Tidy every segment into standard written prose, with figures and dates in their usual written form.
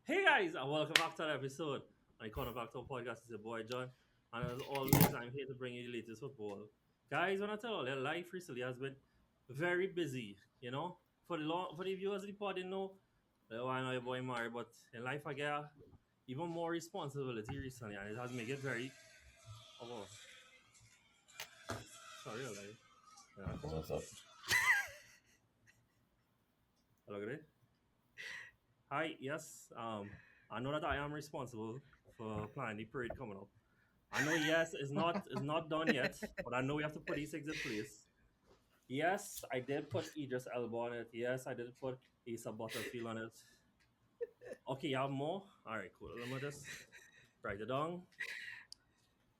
Hey guys, and welcome back to the episode. I come back to our podcast. It's your boy John, and as always, I'm here to bring you the latest football. Guys, when I tell you, life recently has been very busy. For the viewers of the pod, I know your boy Mario, but in life I get even more responsibility recently, and it has made it very. Oh, sorry, like, come on. What's up? Hello, good day. Hi, yes. I know that I am responsible for planning the parade coming up. I know, yes, it's not done yet, but I know we have to put these things in place. Yes, I did put Idris Elba on it. Yes, I did put Asa Butterfield on it. Okay, you have more? All right, cool. Let me just write it down.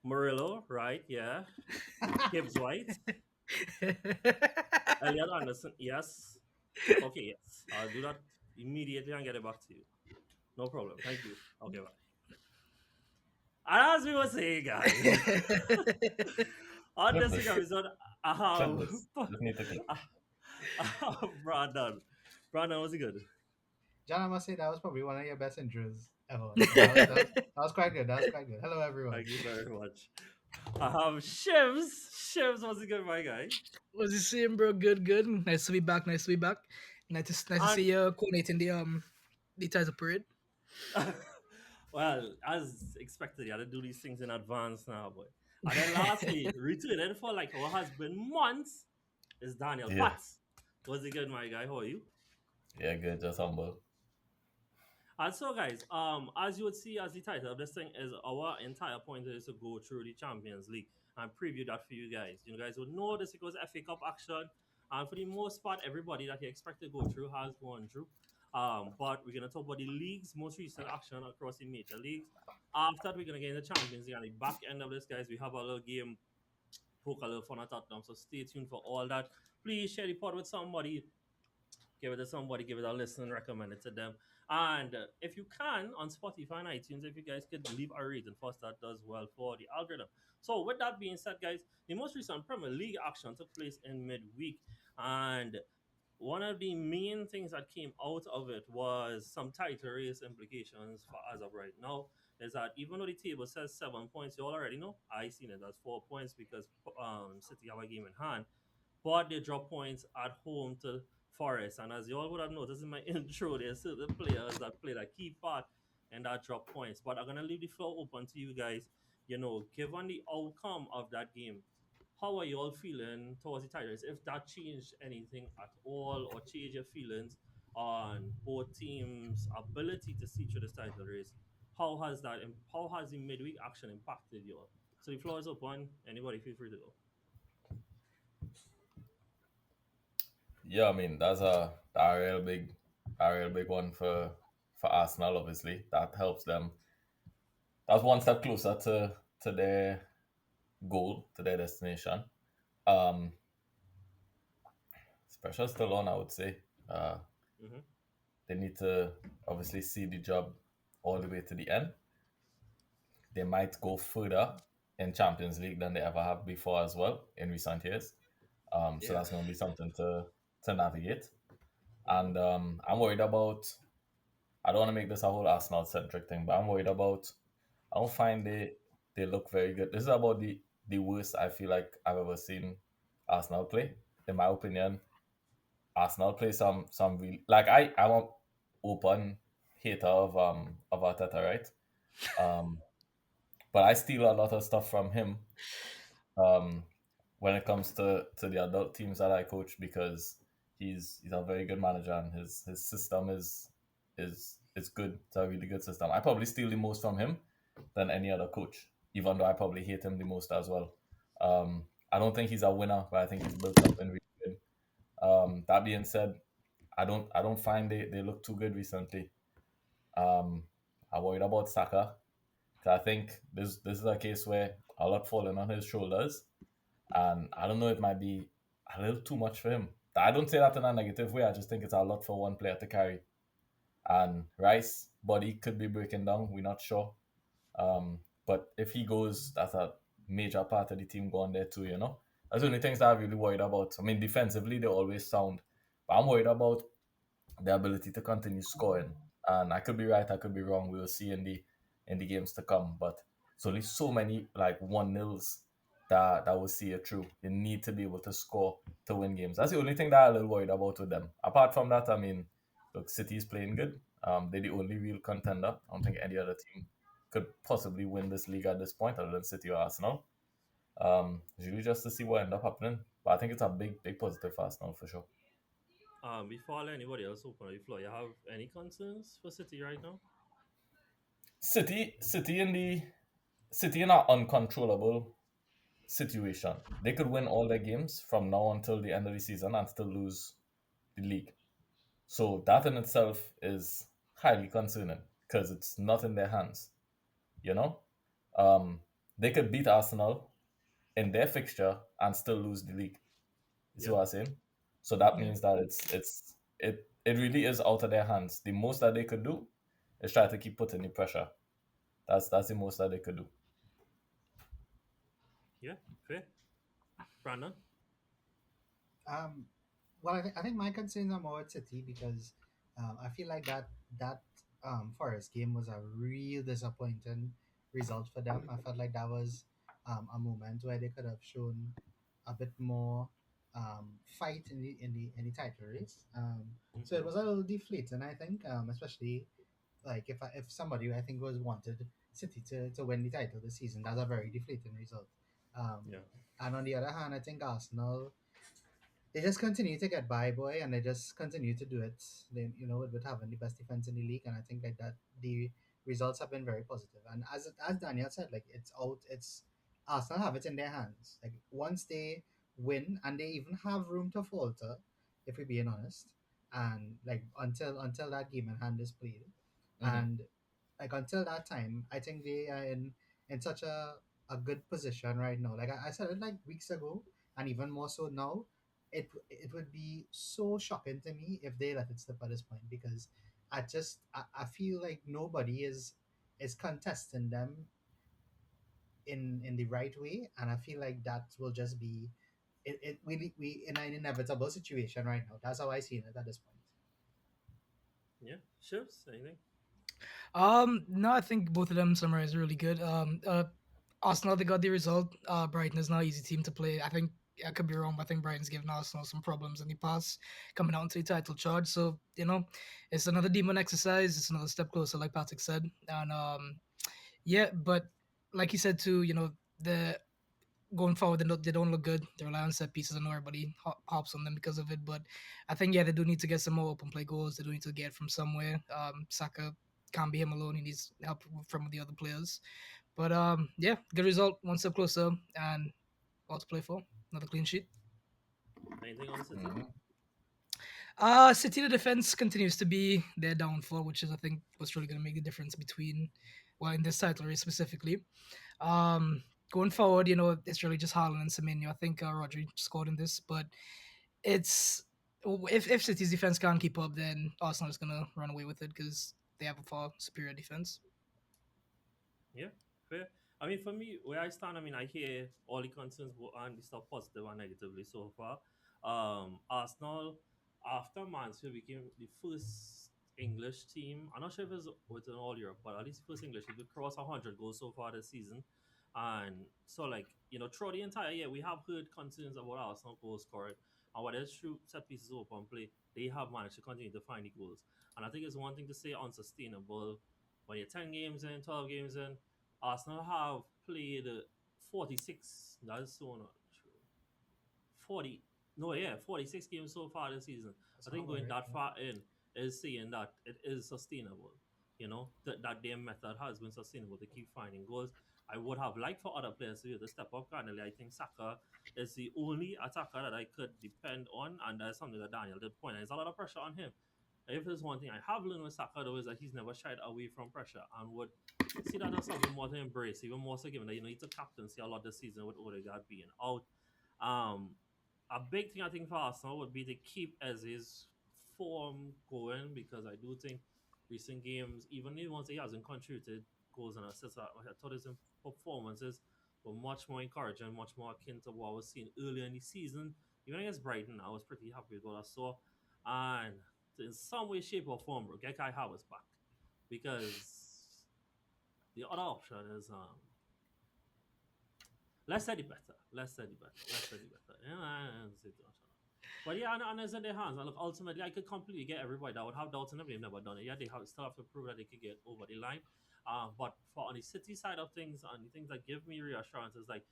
Murillo, right? Yeah. Gibbs White. Elliot Anderson, yes. Okay, yes. I'll do that immediately and get it back to you. No problem. Thank you. Okay, bye. And as we were saying, guys, on Clip this week's this. episode, I Clip have, this. Just need to clip. I have Brandon. Brandon, was it good? John, I must say that was probably one of your best intros ever. That was quite good. That was quite good. Hello, everyone. Thank you very much. I have Shivs. Shivs, was it good, my guy? Was the same, bro? Good, good. Nice to be back. Nice to be back. Nice to And see you coordinating the title parade. well, as expected, you had to do these things in advance now, boy. And then lastly, returning for like what has been months is Daniel Yeah. Patz. Was it good, my guy? How are you? Yeah, good. Just humble. And so, guys, as you would see, as the title of this thing is, our entire point is to go through the Champions League and preview that for you guys. You guys would know this because FA Cup action, and for the most part, everybody that you expect to go through has gone through. But we're gonna talk about the league's most recent action across the major leagues. After that, we're gonna get into Champions League. And the back end of this, guys, we have a little game, poke a little fun at Tottenham. So stay tuned for all that. Please share the pod with somebody, give it to somebody, give it a listen, recommend it to them. And if you can, on Spotify and iTunes, if you guys could leave a rating for us, that does well for the algorithm. So, with that being said, guys, the most recent Premier League action took place in midweek. And one of the main things that came out of it was some title race implications for as of right now. Is that even though the table says 7 points, you all already know I seen it as 4 points because City have a game in hand, but they drop points at home to Forest. And as you all would have noticed in my intro, there's certain players that played a key part in that drop points. But I'm gonna leave the floor open to you guys. Given the outcome of that game, how are you all feeling towards the Tigers? If that changed anything at all, or changed your feelings on both teams' ability to see through this title race, How has the midweek action impacted you all? So the floor is open. Anybody feel free to go. Yeah, I mean a real big one for Arsenal. Obviously, that helps them. That's one step closer to their goal, to their destination. Um, Pressure's still on, I would say. Uh, Mm-hmm. they need to obviously see the job all the way to the end. They might go further in Champions League than they ever have before as well in recent years. So Yeah. that's going to be something to navigate. Mm-hmm. And I'm worried about. I don't want to make this a whole Arsenal centric thing, but I'm worried about. I don't find they look very good. This is about the worst I feel like I've ever seen Arsenal play. In my opinion, Arsenal play some real like I'm a open hater of Arteta, right? Um, but I steal a lot of stuff from him um, when it comes to the adult teams that I coach because he's a very good manager and his system is good. It's a really good system. I probably steal the most from him than any other coach, even though I probably hate him the most as well. I don't think he's a winner, but I think he's built something really good. That being said, I don't find they look too good recently. Um, I worried about Saka. 'Cause I think this is a case where a lot falling on his shoulders, and I don't know, it might be a little too much for him. I don't say that in a negative way. I just think it's a lot for one player to carry. And Rice body could be breaking down. We're not sure. But if he goes, that's a major part of the team going there too. That's the only things that I'm really worried about. I mean, defensively they're always sound, but I'm worried about the ability to continue scoring. And I could be right, I could be wrong. We will see in the games to come. But it's only so many like 1-0s that will see it through. They need to be able to score to win games. That's the only thing that I'm a little worried about with them. Apart from that, I mean, look, City's playing good. They're the only real contender. I don't think any other team could possibly win this league at this point other than City or Arsenal. It's really just to see what end up happening. But I think it's a big, big positive for Arsenal for sure. Before I let anybody else open the floor, you have any concerns for City right now? City in an uncontrollable situation. They could win all their games from now until the end of the season and still lose the league. So that in itself is highly concerning because it's not in their hands. You know, um, they could beat Arsenal in their fixture and still lose the league. You see Yeah, what I'm saying? So that Yeah. means that it really is out of their hands. The most that they could do is try to keep putting the pressure. That's the most that they could do. yeah, fair. Brandon? Um, well, I think my concerns are more with City because I feel like that Forest game was a real disappointing result for them. I felt like that was a moment where they could have shown a bit more fight in the title race. So it Mm-hmm. was a little deflating, I think, especially like if somebody I think was wanted City to win the title this season, that's a very deflating result. Um, Yeah, and on the other hand, I think Arsenal they just continue to get by, boy, and they just continue to do it. They, with having the best defense in the league, and I think like that the results have been very positive. And as Daniel said, like it's out, it's Arsenal have it in their hands. Like once they win, and they even have room to falter, if we're being honest, and like until that game in hand is played, Hmm. and like until that time, I think they are in such a good position right now. Like I said it like weeks ago, and even more so now it would be so shocking to me if they let it slip at this point because I feel like nobody is contesting them in the right way, and I feel like that will just be we in an inevitable situation right now. That's how I see it at this point. yeah. Ships, anything? No, I think both of them summarized really good. Arsenal they got the result. Brighton is not an easy team to play. I think I could be wrong, but I think Brighton's given Arsenal some problems in the past coming out to the title charge. So it's another demon exercise. It's another step closer, like Patrick said. And yeah, but like he said too, the going forward they don't look good. They rely on set pieces. I know everybody hops on them because of it, but I think yeah they do need to get some more open play goals. They do need to get from somewhere. Saka can't be him alone. He needs help from the other players. But yeah, good result, one step closer, and all to play for. Another clean sheet. Anything on City? Hmm. City the defense continues to be their downfall, which is I think what's really going to make the difference between, well, in this title race specifically. Um, Going forward, it's really just Haaland and Semenyo. I think Rodri scored in this, but it's if City's defense can't keep up, then Arsenal is gonna run away with it because they have a far superior defense. Yeah, fair. I mean, for me, where I stand, I mean, I hear all the concerns and the stuff positive and negatively so far. Arsenal, after Mansfield became the first English team, I'm not sure if it's within all Europe, but at least first English team to cross 100 goals so far this season. And so, like, throughout the entire year, we have heard concerns about Arsenal goal scoring. And whether it's true set pieces open play, they have managed to continue to find the goals. And I think it's one thing to say unsustainable when you're 10 games in, 12 games in. Arsenal have played 46. That's so not true. 40. No, yeah, 46 games so far this season. That's I not think going right. that Yeah. far in is saying that it is sustainable. That their method has been sustainable to keep finding goals. I would have liked for other players to be able to step up. Currently, I think Saka is the only attacker that I could depend on, and that's something that Daniel did point out. There's a lot of pressure on him. If there's one thing I have learned with Saka, though, is that he's never shied away from pressure and would see that as something more to embrace, even more so given that he's a captaincy a lot this season with Odegaard being out. Um, a big thing I think for Arsenal would be to keep as his form going because I do think recent games, even the ones he hasn't contributed goals and assists, I thought his performances were much more encouraging, much more akin to what I was seeing earlier in the season. Even against Brighton, I was pretty happy with what I saw. And in some way, shape, or form, Gekai Havertz back. because the other option is less said the better. Less said the better. Less said the better. Yeah, I don't say too much on that. But yeah, and it's in their hands. And look, ultimately, I could completely get everybody that would have doubts in them. They've never done it. Yeah, they have, still have to prove that they could get over the line. But for on the City side of things, and the things that give me reassurance is like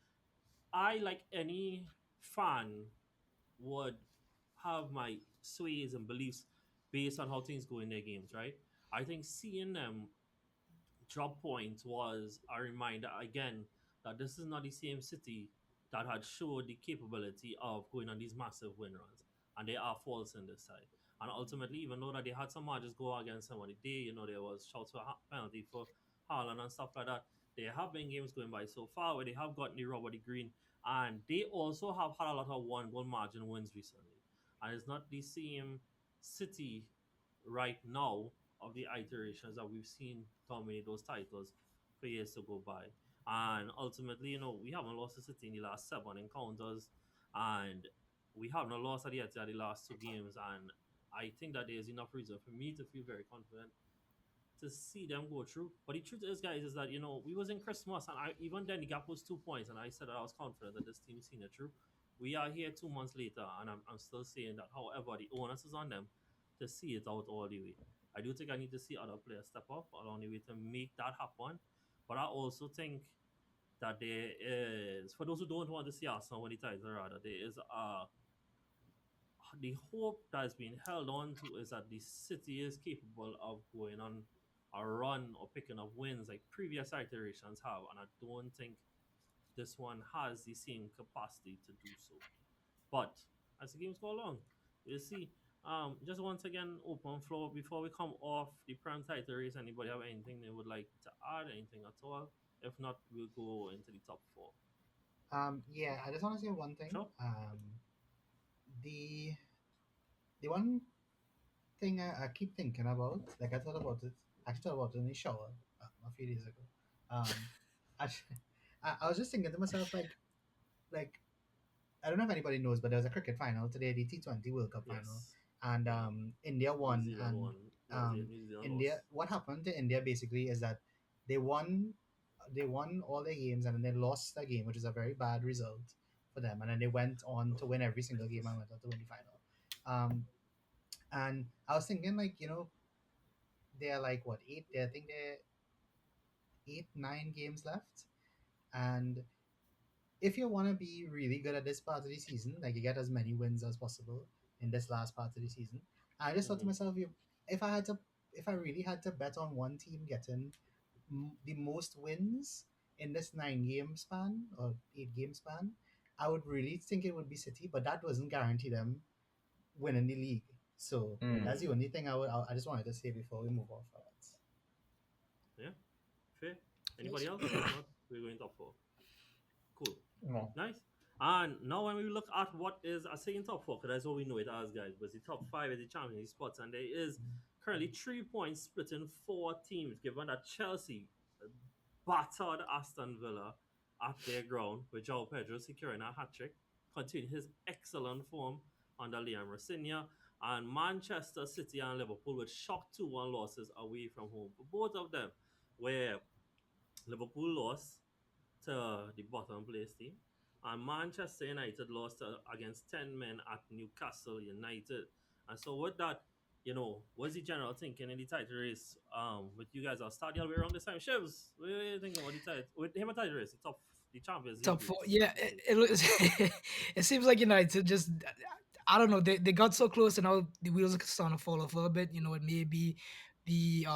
I, like any fan, would have my sways and beliefs based on how things go in their games, right? I think seeing them drop point was a reminder again that this is not the same City that had showed the capability of going on these massive win runs, and they are false in this side. And ultimately, even though that they had some margins go against them on the day, there was shouts for penalty for Haaland and stuff like that. There have been games going by so far where they have gotten the rub of the green, and they also have had a lot of one goal margin wins recently. And it's not the same City right now of the iterations that we've seen dominate those titles for years to go by. And ultimately, we haven't lost to City in the last 7 encounters, and we haven't lost at the last 2 games. And I think that there's enough reason for me to feel very confident to see them go through. But the truth is, guys, is that we was in Christmas, and even then the gap was 2 points, and I said that I was confident that this team is seeing it through. We are here 2 months later, and I'm still saying that. However, the onus is on them to see it out all the way. I do think I need to see other players step up along the way to make that happen. But I also think that there is, for those who don't want to see Arsenal win the title, rather, there is the hope that is being held on to is that the City is capable of going on a run or picking up wins like previous iterations have, and I don't think this one has the same capacity to do so. But as the games go along, we'll see. Just once again, open floor before we come off the prime title race. Anybody have anything they would like to add? Anything at all? If not, we'll go into the top four. Yeah, I just want to say one thing. Sure. The the one thing I keep thinking about, like I thought about it, actually thought about it in the shower a few days ago. Um, I, I was just thinking to myself, like I don't know if anybody knows, but there was a cricket final today, the T20 World Cup final, Yes. and Yeah. India New won. Zealand And won. New um, Zealand, New Zealand lost. India, what happened to India basically is that they won, they won all their games, and then they lost a game, which is a very bad result for them. And then they went on to win every single game and went on to win the final. And I was thinking, like, they're like what eight? I think they're 8, 9 games left, and if you want to be really good at this part of the season, like you get as many wins as possible in this last part of the season. I just thought to Mm-hmm. myself, if I had to, if I really had to bet on one team getting the most wins in this 9 game span or 8 game span, I would really think it would be City, but that doesn't guarantee them winning the league. So Hmm. that's the only thing I just wanted to say before we move off of that. Yeah. Fair. Anybody Yes. else? If not, we're going top four. Cool. No. Nice. And now when we look at what is I say in top four, because that's what we know it as, guys, but the top five is the championship spots, and there is currently 3 points split in 4 teams, given that Chelsea battered Aston Villa at their ground, with João Pedro securing a hat trick, continuing his excellent form under Liam Rosinia, and Manchester City and Liverpool with shock 2-1 losses away from home. For both of them, where Liverpool lost to the bottom place team. And Manchester United lost against 10 men at Newcastle United. And so with that, what's the general thinking in the title race with you guys? I'll start the other way around this time. Shivs, what are you thinking about the title? With him a title race, the Champions League Top four. race. Yeah, it looks. It seems like United just. I don't know. They got so close, and now the wheels are starting to fall off a little bit. It may be the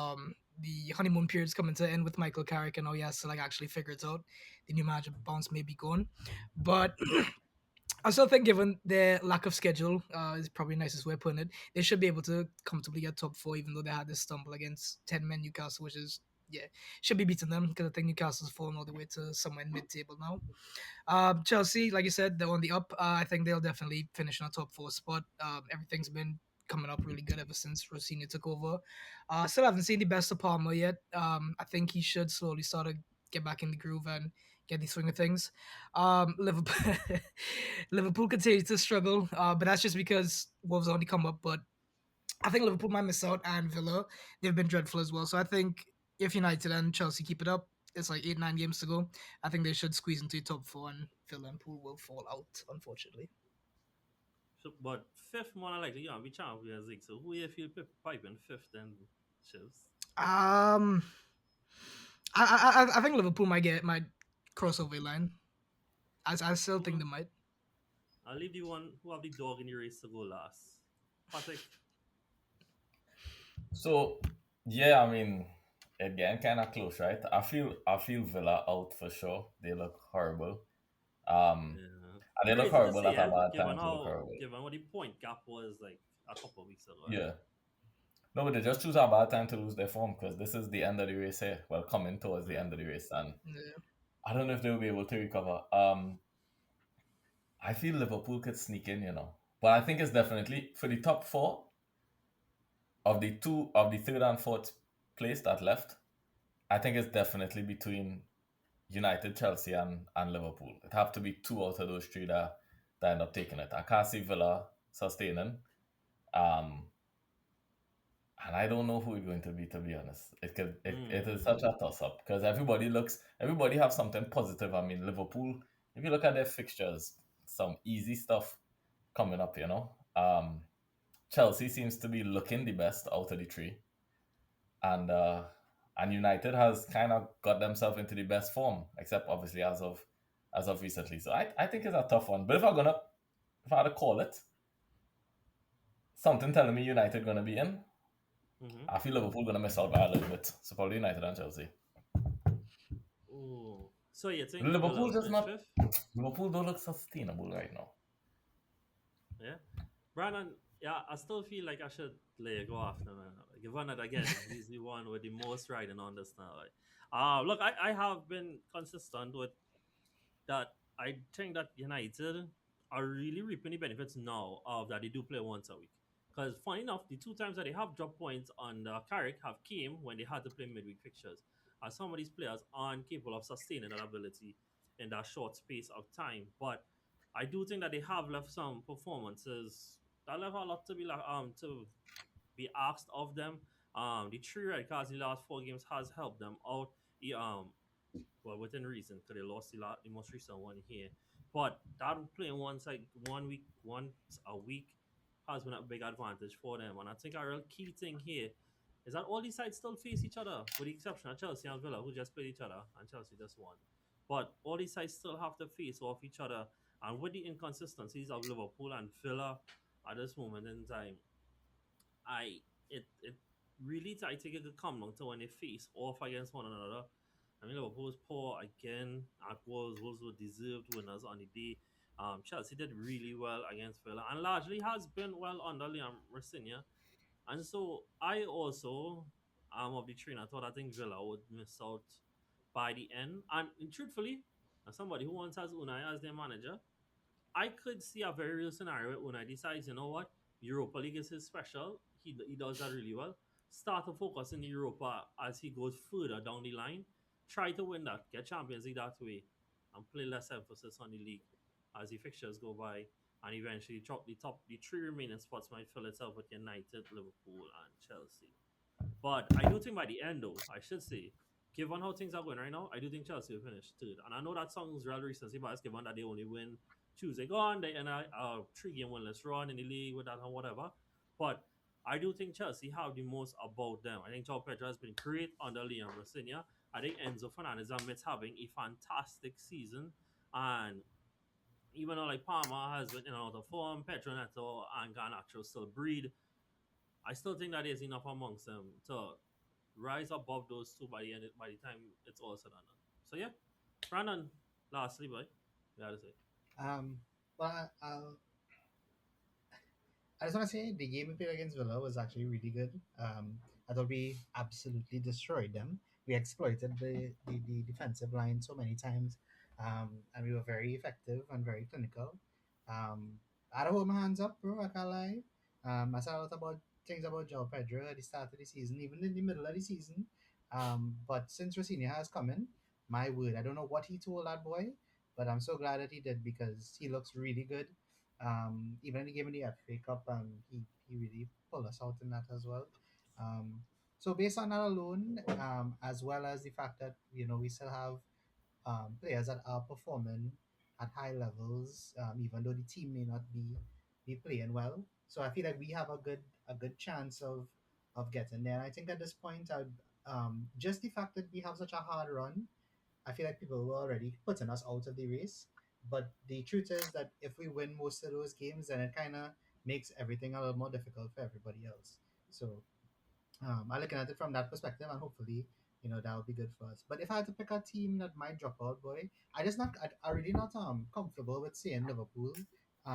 honeymoon period's coming to end with Michael Carrick, and now he has to like actually figure it out. The new manager bounce may be gone, but I still think, given their lack of schedule, is probably the nicest way of putting it, they should be able to comfortably get top four, even though they had this stumble against 10 men Newcastle, which is, yeah, should be beating them because I think Newcastle's fallen all the way to somewhere in mid table now. Chelsea, like you said, they're on the up. I think they'll definitely finish in a top four spot. Everything's been coming up really good ever since Rossini took over. Still haven't seen the best of Palmer yet. I think he should slowly start to get back in the groove and get the swing of things. Liverpool, Liverpool continues to struggle, but that's just because Wolves only come up. But I think Liverpool might miss out, and Villa, they've been dreadful as well. So I think if United and Chelsea keep it up, it's like 8, 9 games to go. I think they should squeeze into the top four, and Villa and Pool will fall out, unfortunately. So, but fifth more likely, you know, be Champions League. So who you feel piping fifth and Chivs? Um, I think Liverpool might cross over the line. I still think Cool. they might. I'll leave the one who have the dog in the race to go last. Patrick. So yeah, I mean, again, kind of close, right? I feel Villa out for sure. They look horrible. Um, Yeah. and they look Crazy to horrible say, at a yeah. bad time to look horrible. Given what the point gap was like a couple of weeks ago, eh? Yeah. No, but they just choose a bad time to lose their form because this is the end of the race here. Well, coming towards the Yeah. end of the race, and Yeah. I don't know if they'll be able to recover. I feel Liverpool could sneak in, but I think it's definitely for the top four of the third and fourth place that left. I think it's definitely between United, Chelsea, and Liverpool. It have to be two out of those three that end up taking it. I can't see Villa sustaining. Um, and I don't know who it's going to be honest. It is Mm. such a toss up because everybody have something positive. I mean, Liverpool, if you look at their fixtures, some easy stuff coming up, Chelsea seems to be looking the best out of the three, and United has kind of got themselves into the best form, except obviously as of recently. So I think it's a tough one. But if I had to call it, something telling me United gonna be in. Mm-hmm. I feel Liverpool gonna miss out by a little bit. So probably United and Chelsea. Oh. So you think Villa Liverpool will does finish not. fifth? Liverpool don't look sustainable right now. Yeah. Brandon, yeah, I still feel like I should let you go after, man. Given that again, he's the one with the most riding on this now. Like, look, I have been consistent with that. I think that United are really reaping the benefits now of that they do play once a week. Because funny enough, the two times that they have dropped points on the Carrick have came when they had to play midweek fixtures. As some of these players aren't capable of sustaining that ability in that short space of time. But I do think that they have left some performances that left a lot to be like to be asked of them. The three red cards in the last four games has helped them out. Well, within reason, because they lost the most recent one here. But that playing once a week has been a big advantage for them. And I think a real key thing here is that all these sides still face each other, with the exception of Chelsea and Villa, who just played each other, and Chelsea just won. But all these sides still have to face off each other. And with the inconsistencies of Liverpool and Villa at this moment in time, I it really I think it could come down to when they face off against one another. I mean, Liverpool was poor again at goals. Wolves were deserved winners on the day. Chelsea did really well against Villa and largely has been well under Liam Rosinia. And so I also am of the train. I thought I think Villa would miss out by the end. And truthfully, as somebody who once has Unai as their manager, I could see a very real scenario when I decides, you know what, Europa League is his special. He does that really well. Start to focus in Europa as he goes further down the line. Try to win that, get Champions League that way, and play less emphasis on the league as the fixtures go by. And eventually, the three remaining spots might fill itself with United, Liverpool, and Chelsea. But I do think by the end, though, I should say, given how things are going right now, I do think Chelsea will finish third. And I know that sounds real recency bias, given that they only win Tuesday gone, they in a three-game winless run in the league with that and whatever. But I do think Chelsea have the most about them. I think João Pedro has been great under Liam Rosinia. I think Enzo Fernandez admits having a fantastic season. And even though like Palmer has been in and out of form, Pedro Neto and Garnacho still breed, I still think that there's enough amongst them to rise above those two by the time it's all said and done. So yeah, Brandon, lastly, boy, you gotta say. Um, but I just want to say the game we played against Villa was actually really good. I thought we absolutely destroyed them. We exploited the defensive line so many times, and we were very effective and very clinical. I don't hold my hands up, bro. I can't lie. I said a lot about things about João Pedro at the start of the season, even in the middle of the season. But since Rosinha has come in, my word, I don't know what he told that boy, but I'm so glad that he did because he looks really good. Even in the game in the FA Cup, he he really pulled us out in that as well. Um, so based on that alone, as well as the fact that we still have players that are performing at high levels, even though the team may not be playing well. So I feel like we have a good chance of getting there. And I think at this point, just the fact that we have such a hard run, I feel like people were already putting us out of the race. But the truth is that if we win most of those games, then it kind of makes everything a little more difficult for everybody else. So I'm looking at it from that perspective, and hopefully, that would be good for us. But if I had to pick a team that might drop out, boy, I really not comfortable with saying Liverpool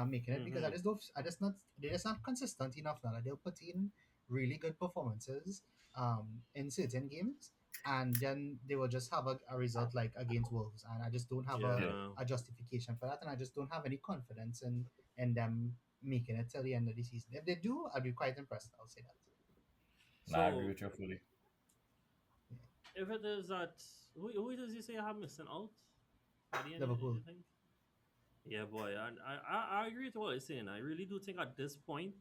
making it, because Mm-hmm. they're just not consistent enough now. Like, they'll put in really good performances in certain games, and then they will just have a result like against Wolves, and I just don't have a, Yeah. Yeah. a justification for that, and I just don't have any confidence in them making it till the end of the season. If they do, I'd be quite impressed. I'll say that. Nah, I agree So with you fully. if it is that, who does you say have missing out at the end? Liverpool. You think? Yeah, boy, and I agree with what you're saying. I really do think at this point,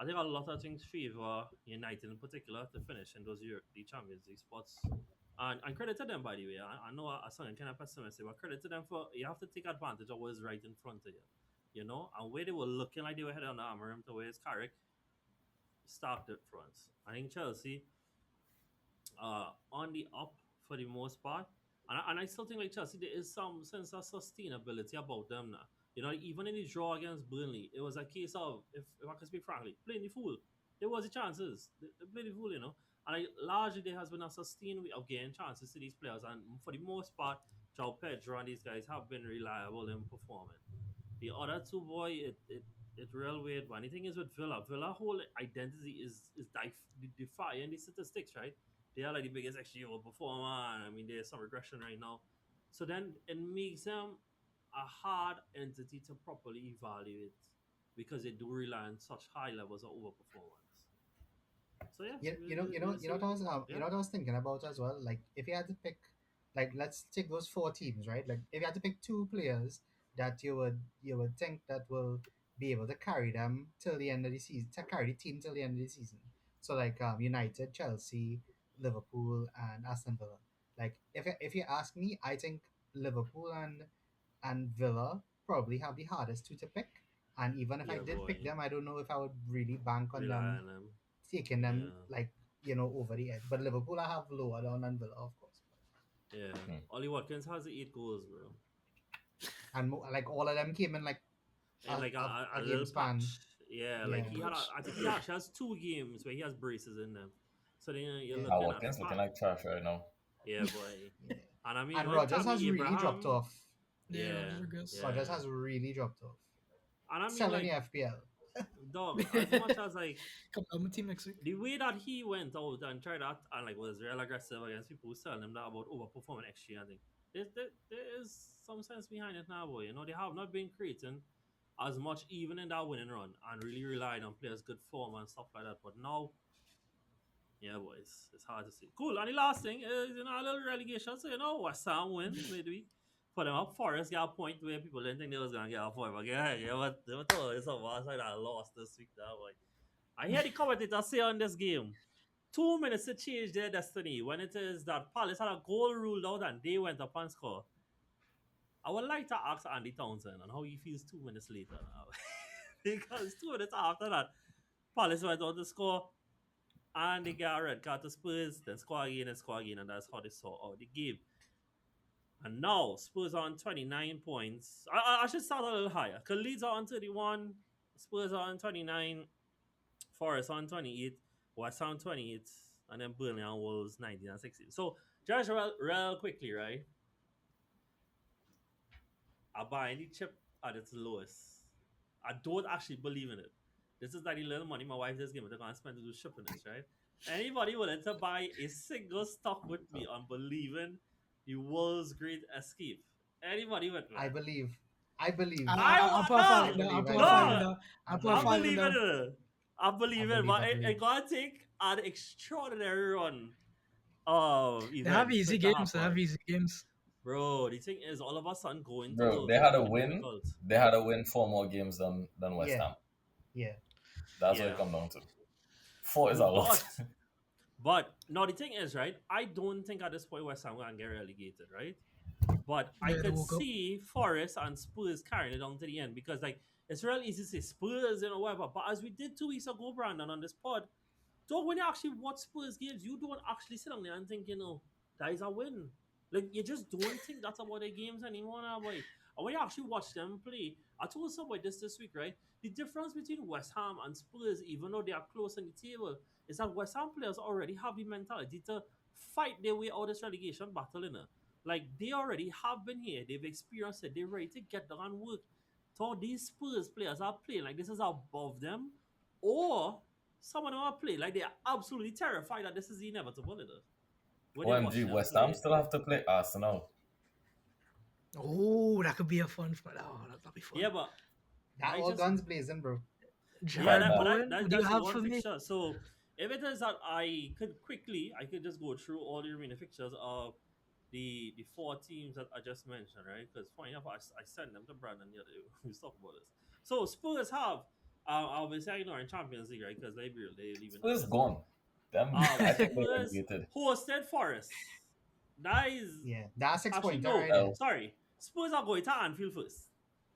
I think a lot of things favor United in particular to finish in those the Champions League spots. And credit to them, by the way. I know I sound kind of pessimistic, but credit to them for you have to take advantage of what's right in front of you. And where they were looking like they were headed on the armor room to where it's Carrick, stark difference. I think Chelsea on the up for the most part. And I still think like Chelsea, there is some sense of sustainability about them now. Even in the draw against Burnley, it was a case of, if I can speak frankly, playing the fool. There was the chances. They played the fool. And largely there has been a sustained way of getting chances to these players. And for the most part, João Pedro and these guys have been reliable in performing. The other two, boy, it real weird. But the thing is with Villa whole identity is defying the statistics, right? They are like the biggest actually overperformer. And I mean, there's some regression right now. So then it makes them a hard entity to properly evaluate because they do rely on such high levels of overperformance. So yeah, we'll see. You Yeah, know what I was thinking about as well. Like, if you had to pick, like, let's take those four teams, right? Like, if you had to pick two players that you would think that will be able to carry them till the end of the season, to carry the team till the end of the season. So like United, Chelsea, Liverpool, and Aston Villa. Like, if you ask me, I think Liverpool and Villa probably have the hardest two to pick. And even if I yeah, did pick boy, them, I don't know if I would really bank on rely them on them. taking them Yeah, like over the edge. But Liverpool, I have lower down than Villa, of course. yeah. Hmm. Ollie Watkins has the 8 goals, bro. And like all of them came in like And like a a game little span. patch. Yeah, like Yeah, he had, I think he actually has 2 games where he has braces in them. So then you're yeah, Ah, looking at Watkins looking fat. like trash right now. Yeah, boy. yeah. And I mean, And when Rogers Tammy has really dropped Abraham, off. Yeah, yeah, Rogers regress. Rogers yeah. has really dropped off. And I mean, Selling the like, FPL. dog, as much as like Come on, my team next week. the way that he went out and tried that and like was real aggressive against people who telling him that about overperforming XG, I think there is some sense behind it now, boy. They have not been creating as much even in that winning run and really relied on players' good form and stuff like that. But now, yeah, boys, it's hard to see. Cool. And the last thing is, a little relegation. So, West Ham win midweek. Put them up. Forest got a point where people didn't think they was going to get a point. But yeah, but they were told it's a loss. Like I lost this week, that boy. I hear the commentator say on this game, 2 minutes to change their destiny when it is that Palace had a goal ruled out and they went up and score. I would like to ask Andy Townsend on how he feels 2 minutes later now. Because 2 minutes after that, Palace went on to score and they got a red card to Spurs, then score again, and that's how they saw out the game. And now Spurs are on 29 points. I should start a little higher. Because Leeds are on 31, Spurs are on 29, Forest on 28, West Ham 28, and then Burnley and Wolves 19 and 16. So, just real quickly, right? I buy any chip at its lowest. I don't actually believe in it. This is like the little money my wife just gave me to go and spend to do shipping this, right? Anybody willing to buy a single stock with me on believing the world's great escape? Anybody with me? I believe. I believe. I I'll want put a five I in no, there. I'll believe. I put a five in believe. no. there. I I'll put a I believe. five in believe in there. it. I I believe it, believe. but I believe. it gonna take an extraordinary run of They have events for easy it to games. They have happen. easy games. Bro, the thing is, all of a sudden going to Bro, those they had make a it win. difficult. They had a win 4 more games than West Yeah. Ham. Yeah. That's what it Yeah. comes down to. Four is a lot. But now the thing is, right? I don't think at this point West Ham going to get relegated, right? But I Yeah, they could woke up. see Forest and Spurs carrying it on to the end because, like, it's real easy to say Spurs, whatever. But as we did 2 weeks ago, Brandon, on this pod, so when you actually watch Spurs games, you don't actually sit down there and think, that is a win. Like you just don't think that's about the games anymore now, boy. And when you actually watch them play, I told somebody this week, right? The difference between West Ham and Spurs, even though they are close in the table, is that West Ham players already have the mentality to fight their way out of this relegation battle, Like they already have been here, they've experienced it, they're ready to get down and work. So these Spurs players are playing like this is above them, or some of them are playing like they are absolutely terrified that this is inevitable. When they watch OMG, them West Ham play, still have to play Arsenal. Oh, that could be a fun fight. Oh, that'll be fun. yeah, but That I all just guns blazing, bro. yeah, Right Gerard that, but now. that, Bowen, that what do you that's the have for one me? fixture. So if it is that I could just go through all the remaining fixtures of the four teams that I just mentioned, right? Because funny enough, I sent them to Brandon the other day. We talk about this. So Spurs have obviously I know in Champions League, right? Because they leaving Spurs this. gone. Them, I think they're Spurs relegated. hosted Forest. That is Yeah, that's six actually pointer no. right there. L. Sorry, Spurs are going to Anfield first,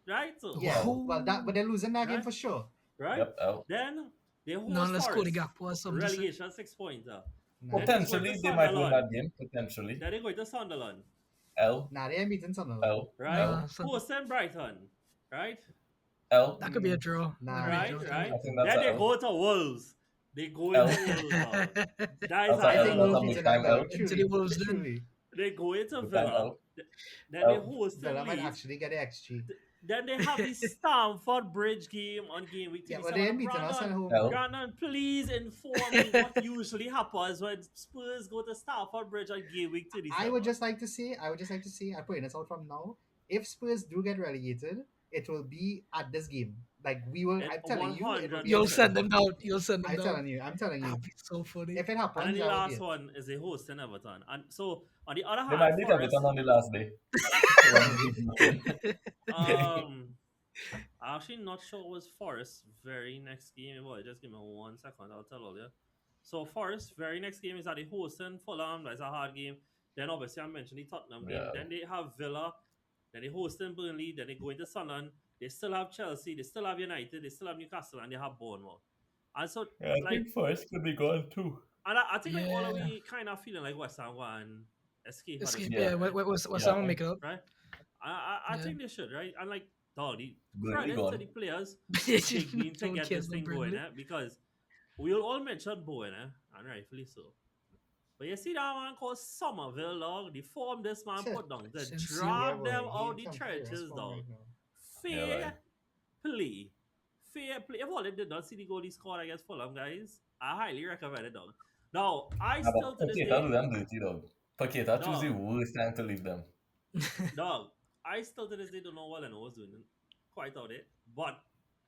right? So Yeah, L. well, that but Oh, they're losing that game right, for sure. right. Yep, L. Then they no, host let's go to Forest, Gakpo or something to say. relegation 6 pointer. Nah, Then they go to Potentially, they might win Sunderland. that game. Potentially. Then they go to Sunderland, L. nah, they ain't beating Sunderland. L. right? Nah, L. Hosting Brighton, right? L. that could be a Mm, draw. That nah, could be a Right, draw to right. I me. think that's Then a they L. go to Wolves. They go into L. Wolves, dog. That is That's a a I L. think L, That's Wolves a dog. big beating them time though. L. Into the Truly, Wolves then. truly. They go into Big time Villa. L. Then they L. host Villa might Leeds. actually get the XG. Then they have the Stamford Bridge game on game week Yeah, but they 37. ain't And beating us at home. L. Brandon, please inform me what usually happens when Spurs go to Stamford Bridge on game week I 37. would just like to see. I'm putting this out from now. If Spurs do get relegated, it will be at this game. Like we will. It I'm telling you, it will be at You'll this 100%. send game. them down. You'll send them I'm down. telling you. I'm telling you. That'd be so funny. If it And then happens, the that will be last it. one is a host in Everton. And so on the other They hand, might beat Everton Forest, on the last day. Probably. um I'm actually not sure it was Forest very next game. Well, just give me 1 second, I'll tell all you. So Forest very next game is at the hosting Fulham. That's a hard game. Then obviously I mentioned the Tottenham game. Yeah. Then they have Villa. Then they hosting Burnley. Then they go into Sunderland. They still have Chelsea. They still have United. They still have Newcastle, and they have Bournemouth. And so Yeah, I like, think Forest could be gone too. and I think like all of Yeah. we kind of feeling like West Ham one escape at this Escape. point, Yeah. Yeah. What's Yeah, I someone think make it up? right? I Yeah. think they should, right? And like, dog, the Burnley credit to gone. the players They big mean to don't get care this about thing going, Burnley. because we'll all mention Bowen, and rightfully so. But you see that man called Somerville, dog, the form this man put down to Sincere. Yeah, drag boy. them He out in the some serious trenches, form dog. right now. Yeah, Fair right. play. Fair play. If all they did not see the goal he scored against Fulham, guys, I highly recommend it, dog. Now, I Nah, still but to this Paqueta day, do them dirty, dog. Paqueta choose the dog, worst time to leave them. dog, I still to this day don't know what Leno was doing quite out there, but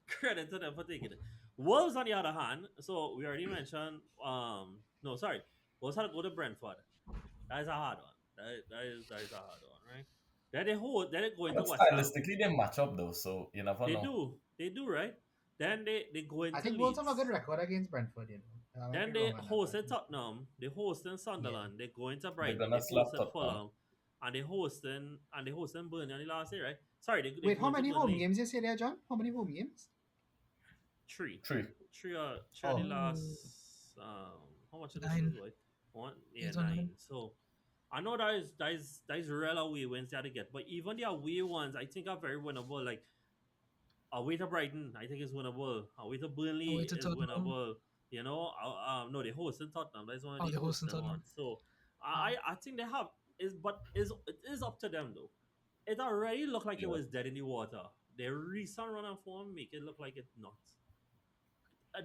credit to them for taking it. Wolves, on the other hand, so we already mentioned, no, sorry, Wolves had to go to Brentford. That is a hard one. That is a hard one, right? Then they go into But West Ham. stylistically, they match up though, so you never know. They do, right? Then they go I into think Wolves Leeds. have a good record against Brentford. I might Then be they wrong on that, hosted but Tottenham. They hosted Sunderland. They go into They're Brighton. gonna They slap hosted Tottenham. Fulham, and they hosting Burnley on the last day, right? Sorry, they wait, go how into many home Burnley. games you say there, John? How many home games? Three. Three. Three are the Oh. last. How much of this is 9. like? One, yeah, He's on 9. 9. So I know that is real away wins they had to get, but even the away ones I think are very winnable. Like away to Brighton, I think is winnable. Away to Burnley Away to is Tottenham. winnable. No, they hosting Tottenham. That's one of Oh, the the host in hosting Tottenham. ones. So I think they have it is up to them though. It already looked like it Yeah. was dead in the water. Their recent run and form make it look like it's not.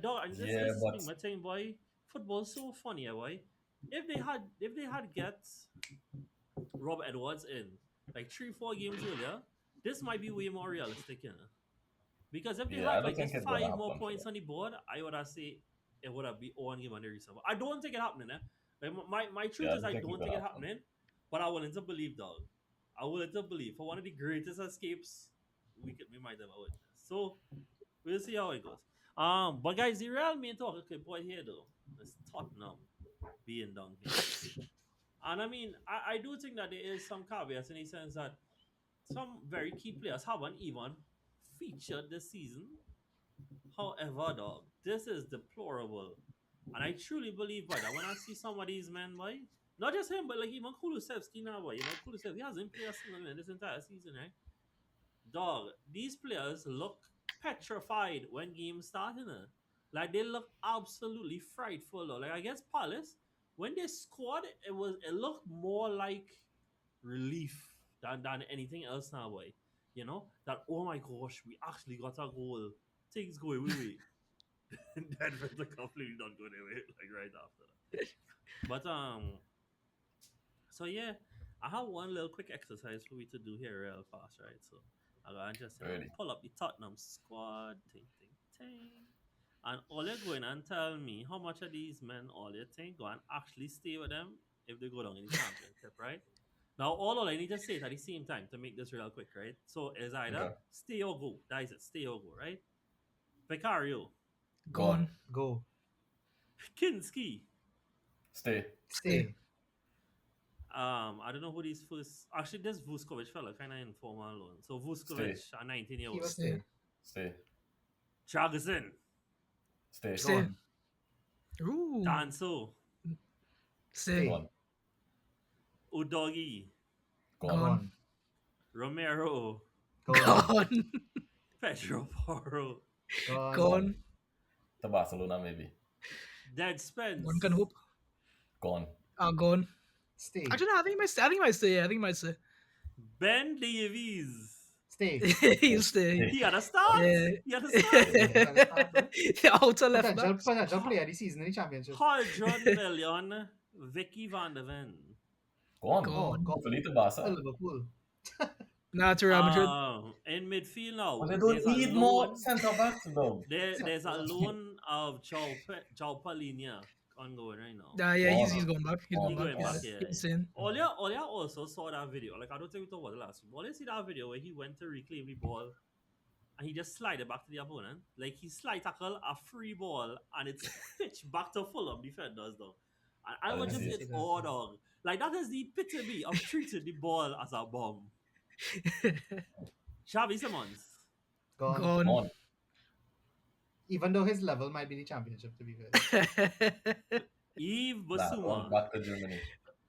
Dog, and Yeah, this but thing, my thing, boy. Football's so funny, boy. If they had get Rob Edwards in like 3-4 games earlier, this might be way more realistic, Because if they yeah, I had don't like think just it's gonna 5 more happen for points them. on the board, I would have say it would have been one game on the recent. I don't think it happening, Like my truth Yeah, I is don't I think it's don't gonna think it happen. happening, but I willing to believe, dog. I willing to believe for one of the greatest escapes we might ever witness. So we'll see how it goes. But guys, the real main talk, okay, boy, here though, is Tottenham being down here. And I mean, I do think that there is some caveats in the sense that some very key players haven't even featured this season. However, dog, this is deplorable. And I truly believe, boy, that when I see some of these men, boy, not just him, but like even Kulusevski now, boy, Kulusevski, he hasn't played a single minute this entire season, right? Dog, these players look petrified when games start, you know? Like they look absolutely frightful, though. Like against Palace, when they scored, it looked more like relief than anything else now, boy. That oh my gosh, we actually got a goal. Things going wait. And then the completely not going away, like right after that. But so yeah, I have one little quick exercise for we to do here real fast, right? So I'm gonna just Ready. pull up the Tottenham squad, ting. And all you're going and tell me how much of these men all you think go and actually stay with them if they go down in the championship, right? Now all I need to say it at the same time to make this real quick, right? So it's either Okay. stay or go. That is it, stay or go, right? Vicario, Gone. Gone. Go. Kinski. Stay. Stay. I don't know who these first. Actually, this Vuskovic fella kind of informal loan. So Vuskovic, Stay. a 19-year He old. will Stay. stay. Stay. Jagson, Stay. Stay. Gone. Ooh. Danso, Stay. Gone. Udogi, Gone. Gone. Romero, Gone. Gone. Pedro Porro, Gone. Gone. To Barcelona, maybe. Dead Spence, One can hope. Gone. Gone. Stay. Actually, no, I think he might stay. I think he might stay. Yeah, I think he might stay. Ben Davies. Stay. He'll stay. Stay. He had a start. Yeah. He had a start. The outer left Potential, back. potential player this season in the championship. Hodron Million, Vicky Van de Ven. Gone. Oh, Gone. gone. Hopefully to To Barca. Liverpool. Nah, to Real Madrid. In midfield now, But they don't there's a need more loan. centre backs, though. There's a loan of João Palhinha ongoing right now. Nah, yeah, Gone. he's going back. He's Gone. going back. He going back, He's yeah. insane. Olia also saw that video. Like I don't think we talked about it last week. Olia see that video where he went to reclaim the ball and he just slid it back to the opponent. Like he slide tackle a free ball and it's pitched back to Fulham defenders though. And I was just didn't in see that. awe, dog. Like that is the epitome of treating the ball as a bomb. Xavi Simons. Gone. Gone. Gone. Even though his level might be the championship, to be fair. Yves Nah, gone Basuma. back to Germany.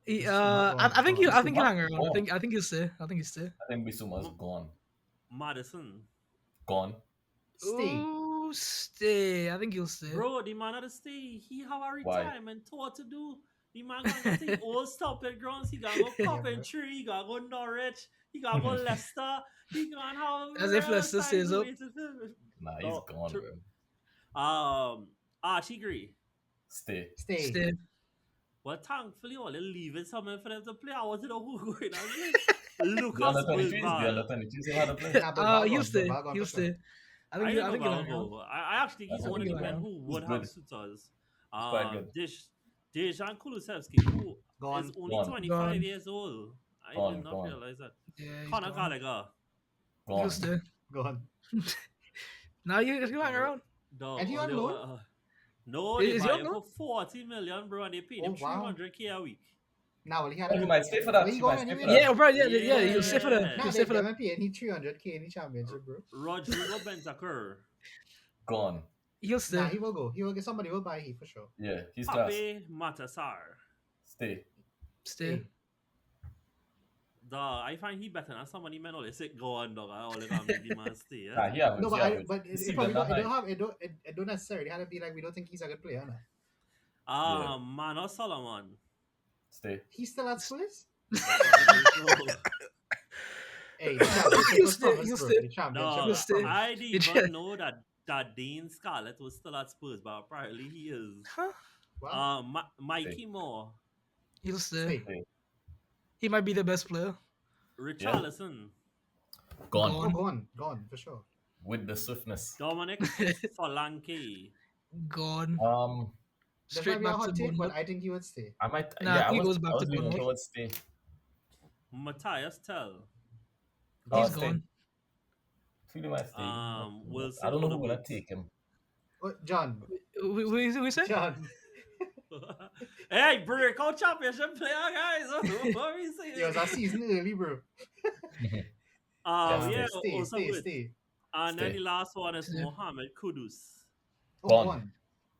I think he'll Gone. hang around. Gone. I think he'll stay. I think he'll stay. I think Bisuma's gone. Madison. Gone. Stay. Ooh, stay. I think he'll stay. Bro, the man had to stay. He have a Why? retirement tour to do. The man gonna take all stopping grounds. He gotta go Coventry. He gotta go Norwich. He gotta go Leicester. He gonna have As if real Leicester time stays up. waiting for him. Nah, he's Oh, gone, true. bro. Archie Gray. Stay. Stay. Stay. Well, thankfully, all they're leaving something for them to play. I wanted to know who going on. The Lucas under 23s, the Bilbao. under 23s have had a play. Nah, Bilbao He'll gone. stay. Bilbao gone He'll for sure. stay. I I think know he'll hang around. Bilbao. I actually think he's That's one of the good. men who would He's have good. suitors. quite good. Dejan Kulusevski, who Gone. is only Gone. 25 Gone. years old. I Gone, did not gone. realize that. Yeah, he's Conor gone. Gallagher. He'll Gone. stay. Gone. Now he'll hang around. Dog, And he on they loan? were, no, Is they he buy on him loan? for 40 million, bro, and they paid him Oh, wow. 300K a week. Now, well, he had Oh, a he might stay for that. Where you He going might stay for anyway? that. Yeah, right. Yeah, he'll stay for that. Yeah. Nah, He'll they stay for that. haven't paid he 300K in the championship, bro. Rodrigo Bentancur. Gone. He'll stay. Nah, he will go. He will get somebody will buy he for sure. Yeah, he's class. Pape Matassar. Stay. Stay. Dog, I find he better than somebody men all they say go on, dog. I all they gonna make the man stay. Nah, Yeah? he average. No, he but average. it See probably them don't, that it don't high. have it don't necessarily have to be like we don't think he's a good player. Nah. Yeah. Mano Solomon. Stay. He's still at Spurs. No, Hey, the championship He'll was stay, promised, he'll bro. stay. The championship no, was stay. promised. I didn't even know that Dean Scarlett was still at Spurs, but apparently he is. Huh? Wow. Mikey Moore, He'll stay. Stay. He might be the best player. Richarlison, Gone. Oh, gone for sure. With the swiftness. Dominic Solanke. Gone. This Straight might be a back to hot take, but Bournemouth. I think he would stay. I might. Nah, yeah, he goes back I to was leaning Bournemouth. towards stay. Matthias Tell. Oh, He's stay. gone. Really might stay. Wilson I don't know who Odobert. gonna take him. Oh, John, We say? John, Hey, breakout championship player, guys. What are we it was a saying? season early, bro. Yeah, Yeah, stay, also good. Stay. And then the stay. last one is Mohammed Kudus. Oh, Gone, gone.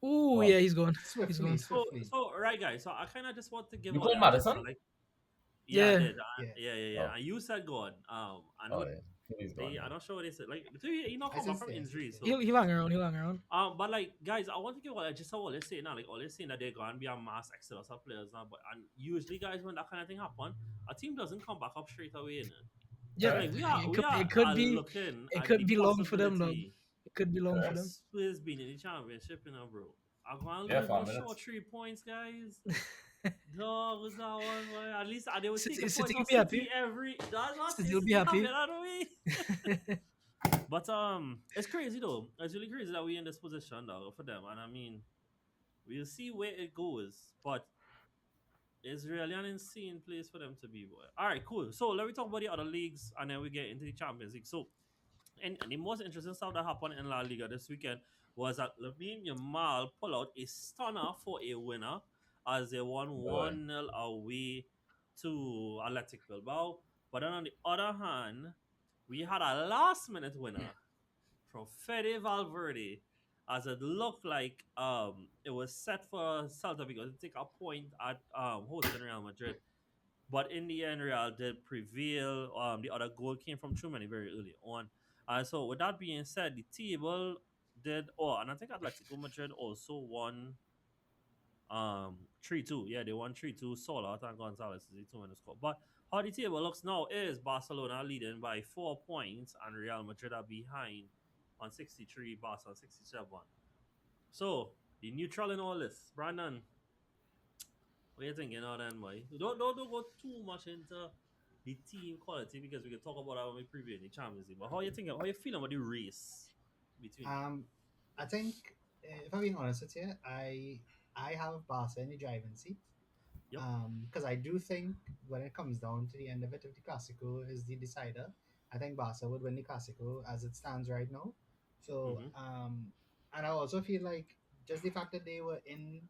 Oh gone. yeah, he's gone. He's Swiftly, gone. swiftly. Right, guys. So I kind of just want to give You all call the attention. Madison? Like, yeah, I Yeah. did. Yeah. Yeah. Oh, And you said God. I know oh yeah. He's gone. I'm Yeah. not sure what they said. Like, but he not I come still back from stay. I still injury, stay. so. He'll hang around. He'll hang around. But like, guys, I want to give all just all they say now. Like, all they saying that they're going to be a mass exodus of players now. But and usually, guys, when that kind of thing happen, a team doesn't come back up straight away. You know? So Yeah, like, Correct. it we could are looking it at could the be long for them, dog. possibility It could be long for of Correct. them. Spurs being in the championship, bro. I'm going to Yeah, lose no 5 minutes. short 3 points, guys. Dog was that one, boy. At least they would take City, a point City will from be happy. City every. That's not City will be City happy. happy that way. But it's crazy though. It's really crazy that we're in this position though for them, and I mean, we'll see where it goes. But it's really an insane place for them to be, boy. All right, cool. So let me talk about the other leagues, and then we get into the Champions League. So, and the most interesting stuff that happened in La Liga this weekend was that Lamine Yamal pulled out a stunner for a winner as they won Boy. 1-0 away to Athletic Bilbao. But then on the other hand, we had a last minute winner from Fede Valverde, as it looked like it was set for Celta Vigo to take a point at hosting Real Madrid. But in the end, Real did prevail. The other goal came from Chumani very early on. So with that being said, the table did. Oh, and I think Atletico Madrid also won 3-2. Yeah, they won 3-2. Sola and Gonzalez is the two in the score. But how the table looks now is Barcelona leading by 4 points and Real Madrid are behind on 63, Barca on 67. So the neutral in all this, Brandon, what you thinking now then, boy? Don't go too much into the team quality because we can talk about that when we preview the Champions League. But how you thinking? How you feeling about the race between them? Um, I think, if I'm being honest with you, I have Barca in the driving seat. Yep. Because I do think when it comes down to the end of it, if the Clasico is the decider, I think Barca would win the Clasico as it stands right now. So, Mm-hmm. and I also feel like just the fact that they were in,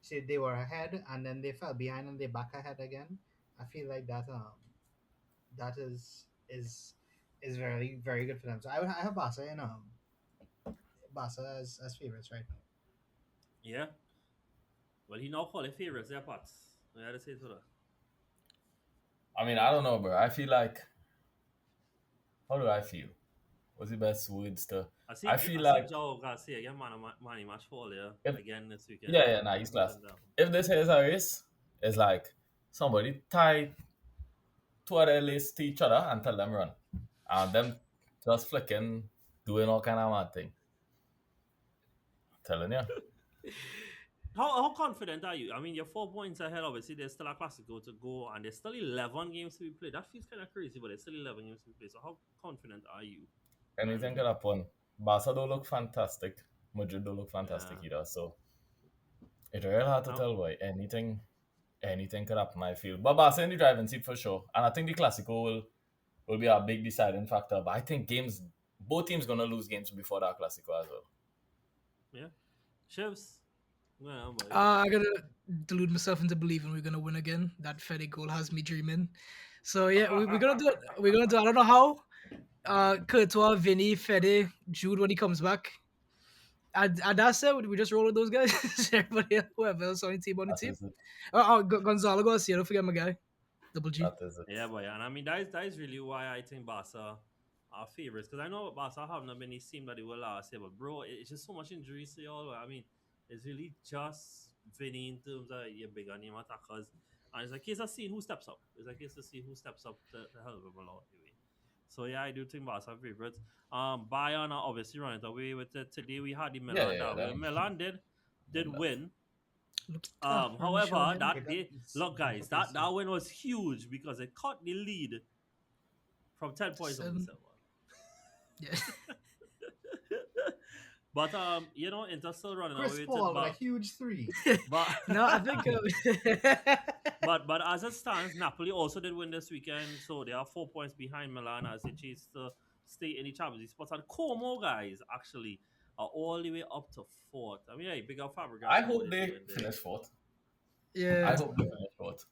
say they were ahead and then they fell behind and they back ahead again, I feel like that is very very good for them. So I have Barca in Barca as favorites right now. Yeah. Well, he now call it favorites, their parts. I had to say to that. I mean, I don't know, bro. I feel like, how do I feel? What's the best words to? I feel I see like Joe Garcia again, man, match fall yeah if again this weekend. yeah, yeah, nah, he's class. Listen to that. If this is a race, it's like somebody tie two of their legs to each other and tell them run, and them just flicking, doing all kind of mad thing. Telling you, How confident are you? I mean, you're 4 points ahead. Obviously, there's still a Clasico to go, and there's still 11 games to be played. That feels kind of crazy, but there's still 11 games to be played. So, how confident are you, anything Brandon? could happen. Barca don't look fantastic. Madrid don't look fantastic Yeah. either. So it's real hard to Now, tell why anything could happen. I feel, but Barca in the driving seat for sure, and I think the Clasico will be a big deciding factor. But I think both teams gonna lose games before that Clasico as well. yeah. Chefs. Yeah, boy. I gotta delude myself into believing we're gonna win again. That Fede goal has me dreaming. So yeah, we're gonna do it. We're gonna do. I don't know how. Courtois, Vinny, Fede, Jude when he comes back. And that's it. We just roll with those guys. Everybody, whoever else on the team, on the That team. is it. Gonzalo Garcia. Don't forget my guy. Double G. That is it. Yeah, boy. And I mean, that is really why I think Barca are favorites. Because I know Barca have not been the team that they were last year. But, bro, it's just so much injuries to y'all. I mean, it's really just Vinny in terms of your bigger name attackers. And it's a case of seeing who steps up. It's a case of seeing who steps up to help them a lot. Anyway. So, yeah, I do think Barca are favorites. Bayern are obviously running away with it. Today we had the Yeah, Milan yeah, that way. them. Milan did Them that. win. From the show However, again. that day, look, guys, that win was huge because it cut the lead from 10 points up to 7. 7. Yeah. But Inter still running Chris away with Paul it, with a huge three. but No, I think. but as it stands, Napoli also did win this weekend, so they are 4 points behind Milan as they chase to stay in the Champions League spots. And Como, guys, actually are all the way up to fourth. I mean, hey, big up Fabregas I for what hope they're they doing there. finish fourth. I Yeah, hope they finish fourth.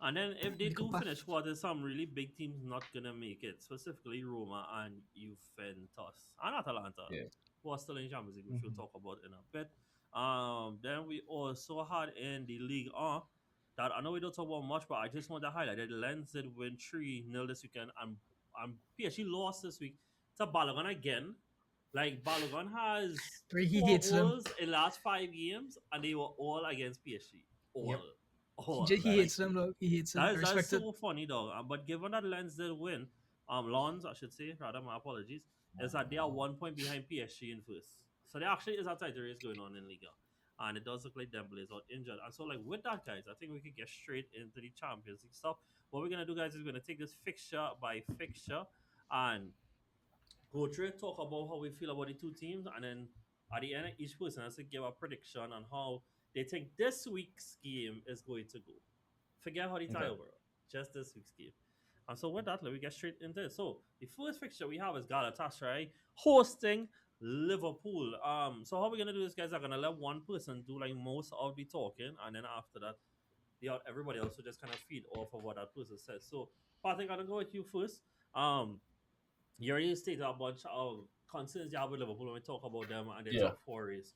And then if they the do Copa. finish quarters, some really big teams not gonna make it, specifically Roma and Juventus and Atalanta, Yeah. who are still in Champions League, which we'll Hmm. talk about in a bit. Then we also had in the League that I know we don't talk about much, but I just want to highlight that Lens did win 3-0 this weekend, and PSG lost this week to Balogun again. Like Balogun has Three, he 4 hates them. goals in last 5 games, and they were all against PSG. Yep. All He like hates them, though. He hates them. I that is respect it. so funny though. But given that Lens did win, Lons I should say rather, my apologies, is that they are 1 point behind PSG in first. So there actually is a title race going on in Liga, and it does look like Dembele is out injured. And so like with that, guys, I think we could get straight into the Champions League stuff. What we're gonna do, guys, is we're gonna take this fixture by fixture and go through it, talk about how we feel about the two teams, and then at the end, each person has to give a prediction on how they think this week's game is going to go. Forget how the tie Okay. over, just this week's game. And so with that, let me get straight into it. So the first fixture we have is Galatasaray hosting Liverpool. So how we're gonna do this, guys? I'm gonna let one person do like most of the talking, and then after that, everybody else will just kind of feed off of what that person says. So Patrick, I'm gonna go with you first. Um, you already stated a bunch of concerns you have with Liverpool when we talk about them and their Yeah. top four race.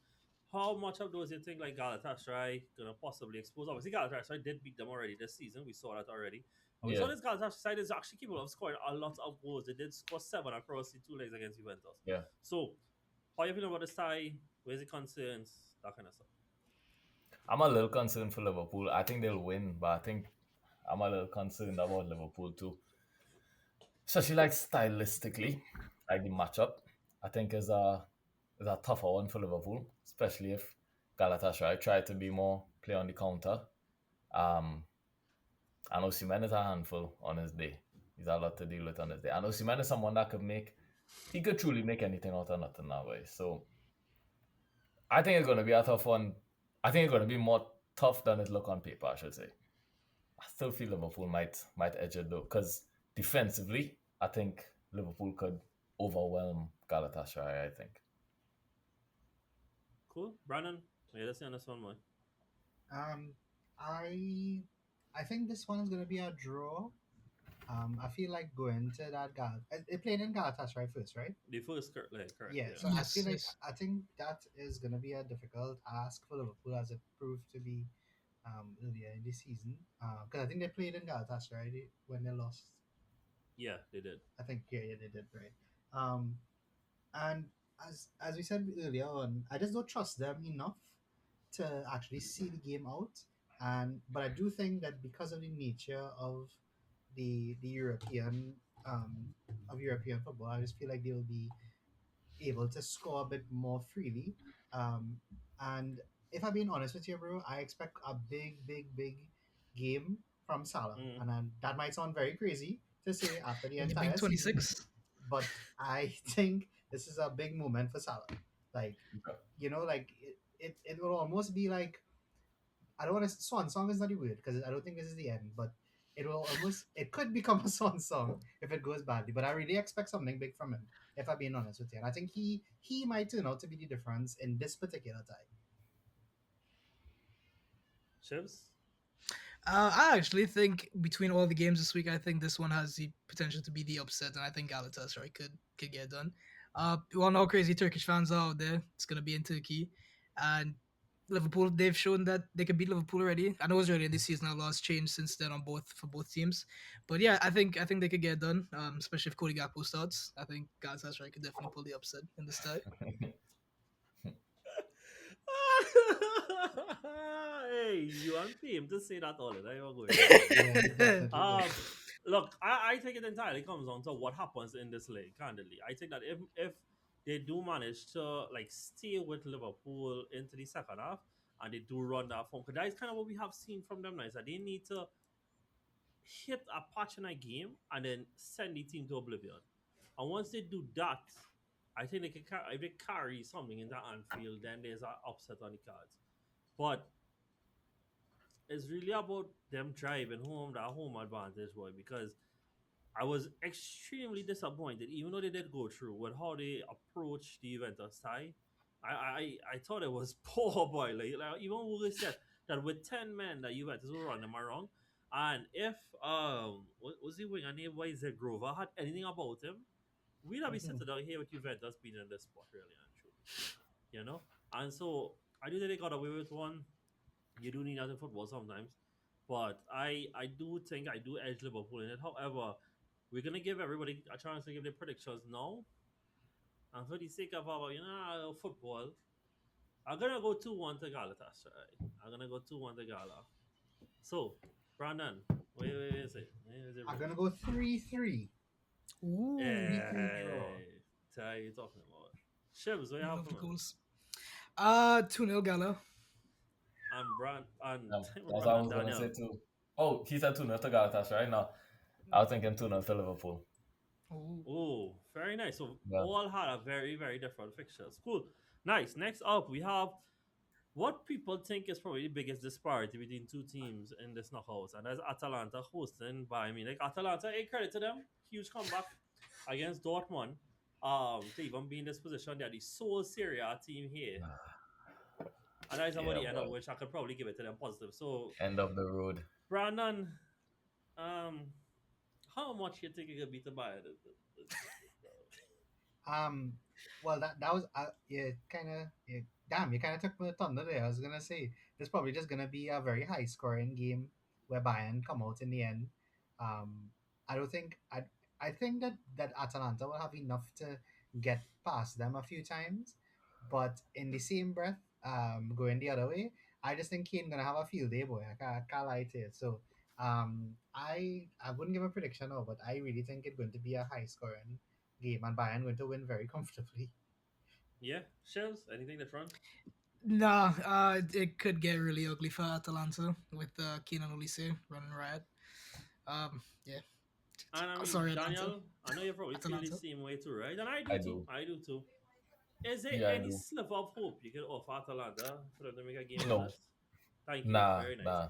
How much of those you think like Galatasaray gonna possibly expose? Obviously, Galatasaray did beat them already this season. We saw that already. And we saw Yeah. this Galatasaray side is actually capable of scoring a lot of goals. They did score 7 across the 2 legs against Juventus. Yeah. So, how you feeling about this tie? Where's the concerns? That kind of stuff. I'm a little concerned for Liverpool. I think they'll win, but I think I'm a little concerned about Liverpool too. Especially like stylistically, like the matchup, I think is a tougher one for Liverpool, especially if Galatasaray try to be more play on the counter. Um, I know Osimhen is a handful on his day. He's a lot to deal with on his day. I know Osimhen is someone that he could truly make anything out of nothing that way. So I think it's going to be a tough one. I think it's going to be more tough than it look on paper, I should say. I still feel Liverpool might edge it though, because defensively, I think Liverpool could overwhelm Galatasaray. I think. Cool, Brandon. Yeah, let's see on this one, man. Um, I I think this one is gonna be a draw. I feel like going to that it played in Galatasaray first, right? The first correct, Yeah, yeah. so I feel Yes, like yes. I think that is gonna be a difficult ask for Liverpool as it proved to be earlier in the season. Because I think they played in Galatasaray when they lost. Yeah, they did. I think yeah they did right. Um, and as we said earlier on, I just don't trust them enough to actually see the game out. And but I do think that because of the nature of the European European football, I just feel like they will be able to score a bit more freely. Um, and if I'm being honest with you, bro, I expect a big game from Salah. Mm. And then, that might sound very crazy to say after the In the big entire season, 26. but I think this is a big moment for Salah. Like, Okay. like it will almost be like, I don't want to swan song is not the word because I don't think this is the end, but it could become a swan song if it goes badly. But I really expect something big from him, if I'm being honest with you. And I think he might turn out to be the difference in this particular tie. Chivs? I actually think between all the games this week, I think this one has the potential to be the upset, and I think Galatasaray could get done. We all know how crazy Turkish fans are out there. It's gonna be in Turkey, and Liverpool. They've shown that they can beat Liverpool already. I know it's early in this season. A lot's changed since then on both for both teams, but yeah, I think they could get it done. Especially if Cody Gakpo starts. I think Galatasaray could definitely pull the upset in this tie. Hey, you want him to say that all the time. You're going on, man. Yeah, he definitely did. Um, Look, I think it entirely comes down to what happens in this league. Candidly, I think that if they do manage to like stay with Liverpool into the second half and they do run that form, because that is kind of what we have seen from them now. Is that they need to hit a patch in a game and then send the team to oblivion. And once they do that, I think they can if they carry something into Anfield, then there's an upset on the cards. But it's really about them driving home that home advantage, boy, because I was extremely disappointed, even though they did go through with how they approached the Juventus tie. I thought it was poor boy. Like even Wooly said that with 10 men that Juventus will run them around. And if what was he winger name? Why is it Grover had anything about him? We'd have been Mhm. sitting down here with Juventus being in this spot really and truly. You know? And so I do think they got away with one. You do need that in football sometimes. But I do think I do edge Liverpool in it. However, we're gonna give everybody a chance to give their predictions now. And for the sake of our football, I'm gonna go 2-1 to Galatasaray. I'm gonna go 2-1 to Gala. So, Brandon, wait, is it? Where is it I'm gonna prediction? go 3-3. Ooh, 3-3 draw. Hey, tell you talking about. Shivs, what you have love for the me? goals. 2-0 Gala. And That's what I Brandon was gonna say Daniel. too. Oh, he said 2-0 to Galatasaray right now. I was thinking 2-0 to Liverpool. Ooh. Oh, very nice. So Yeah. all had a very, very different fixtures. Cool. Nice. Next up, we have what people think is probably the biggest disparity between two teams in this knockouts, and that's Atalanta hosting Bayern Munich. Atalanta, a credit to them, huge comeback against Dortmund. To even be in this position, they're the sole Serie A team here, and that is about Yeah, the end of but which I could probably give it to them positive. So, end of the road. Brandon, um, how much you think it could be to Bayern this week, though? Um, well, that was yeah, kind of yeah, damn. You kind of took my thunder there. I was gonna say this probably just gonna be a very high scoring game where Bayern come out in the end. I don't think I think that Atalanta will have enough to get past them a few times, but in the same breath, going the other way, I just think Kane gonna have a field day, boy. I can't lie to it. So I wouldn't give a prediction now, but I really think it's going to be a high scoring game, and Bayern going to win very comfortably. Yeah, Shells, anything different? Nah, it could get really ugly for Atalanta with Kane and Olise running riot. Yeah. And I mean, Sorry, Atlanta. Daniel, I know you probably feel the Atalanta. same way too, right? And I I do too. do. I do too. Is there Yeah, I any do. sliver of hope you could offer Atalanta for them to make a game No. winners? Thank you. Nah, Very nice, nah. guys.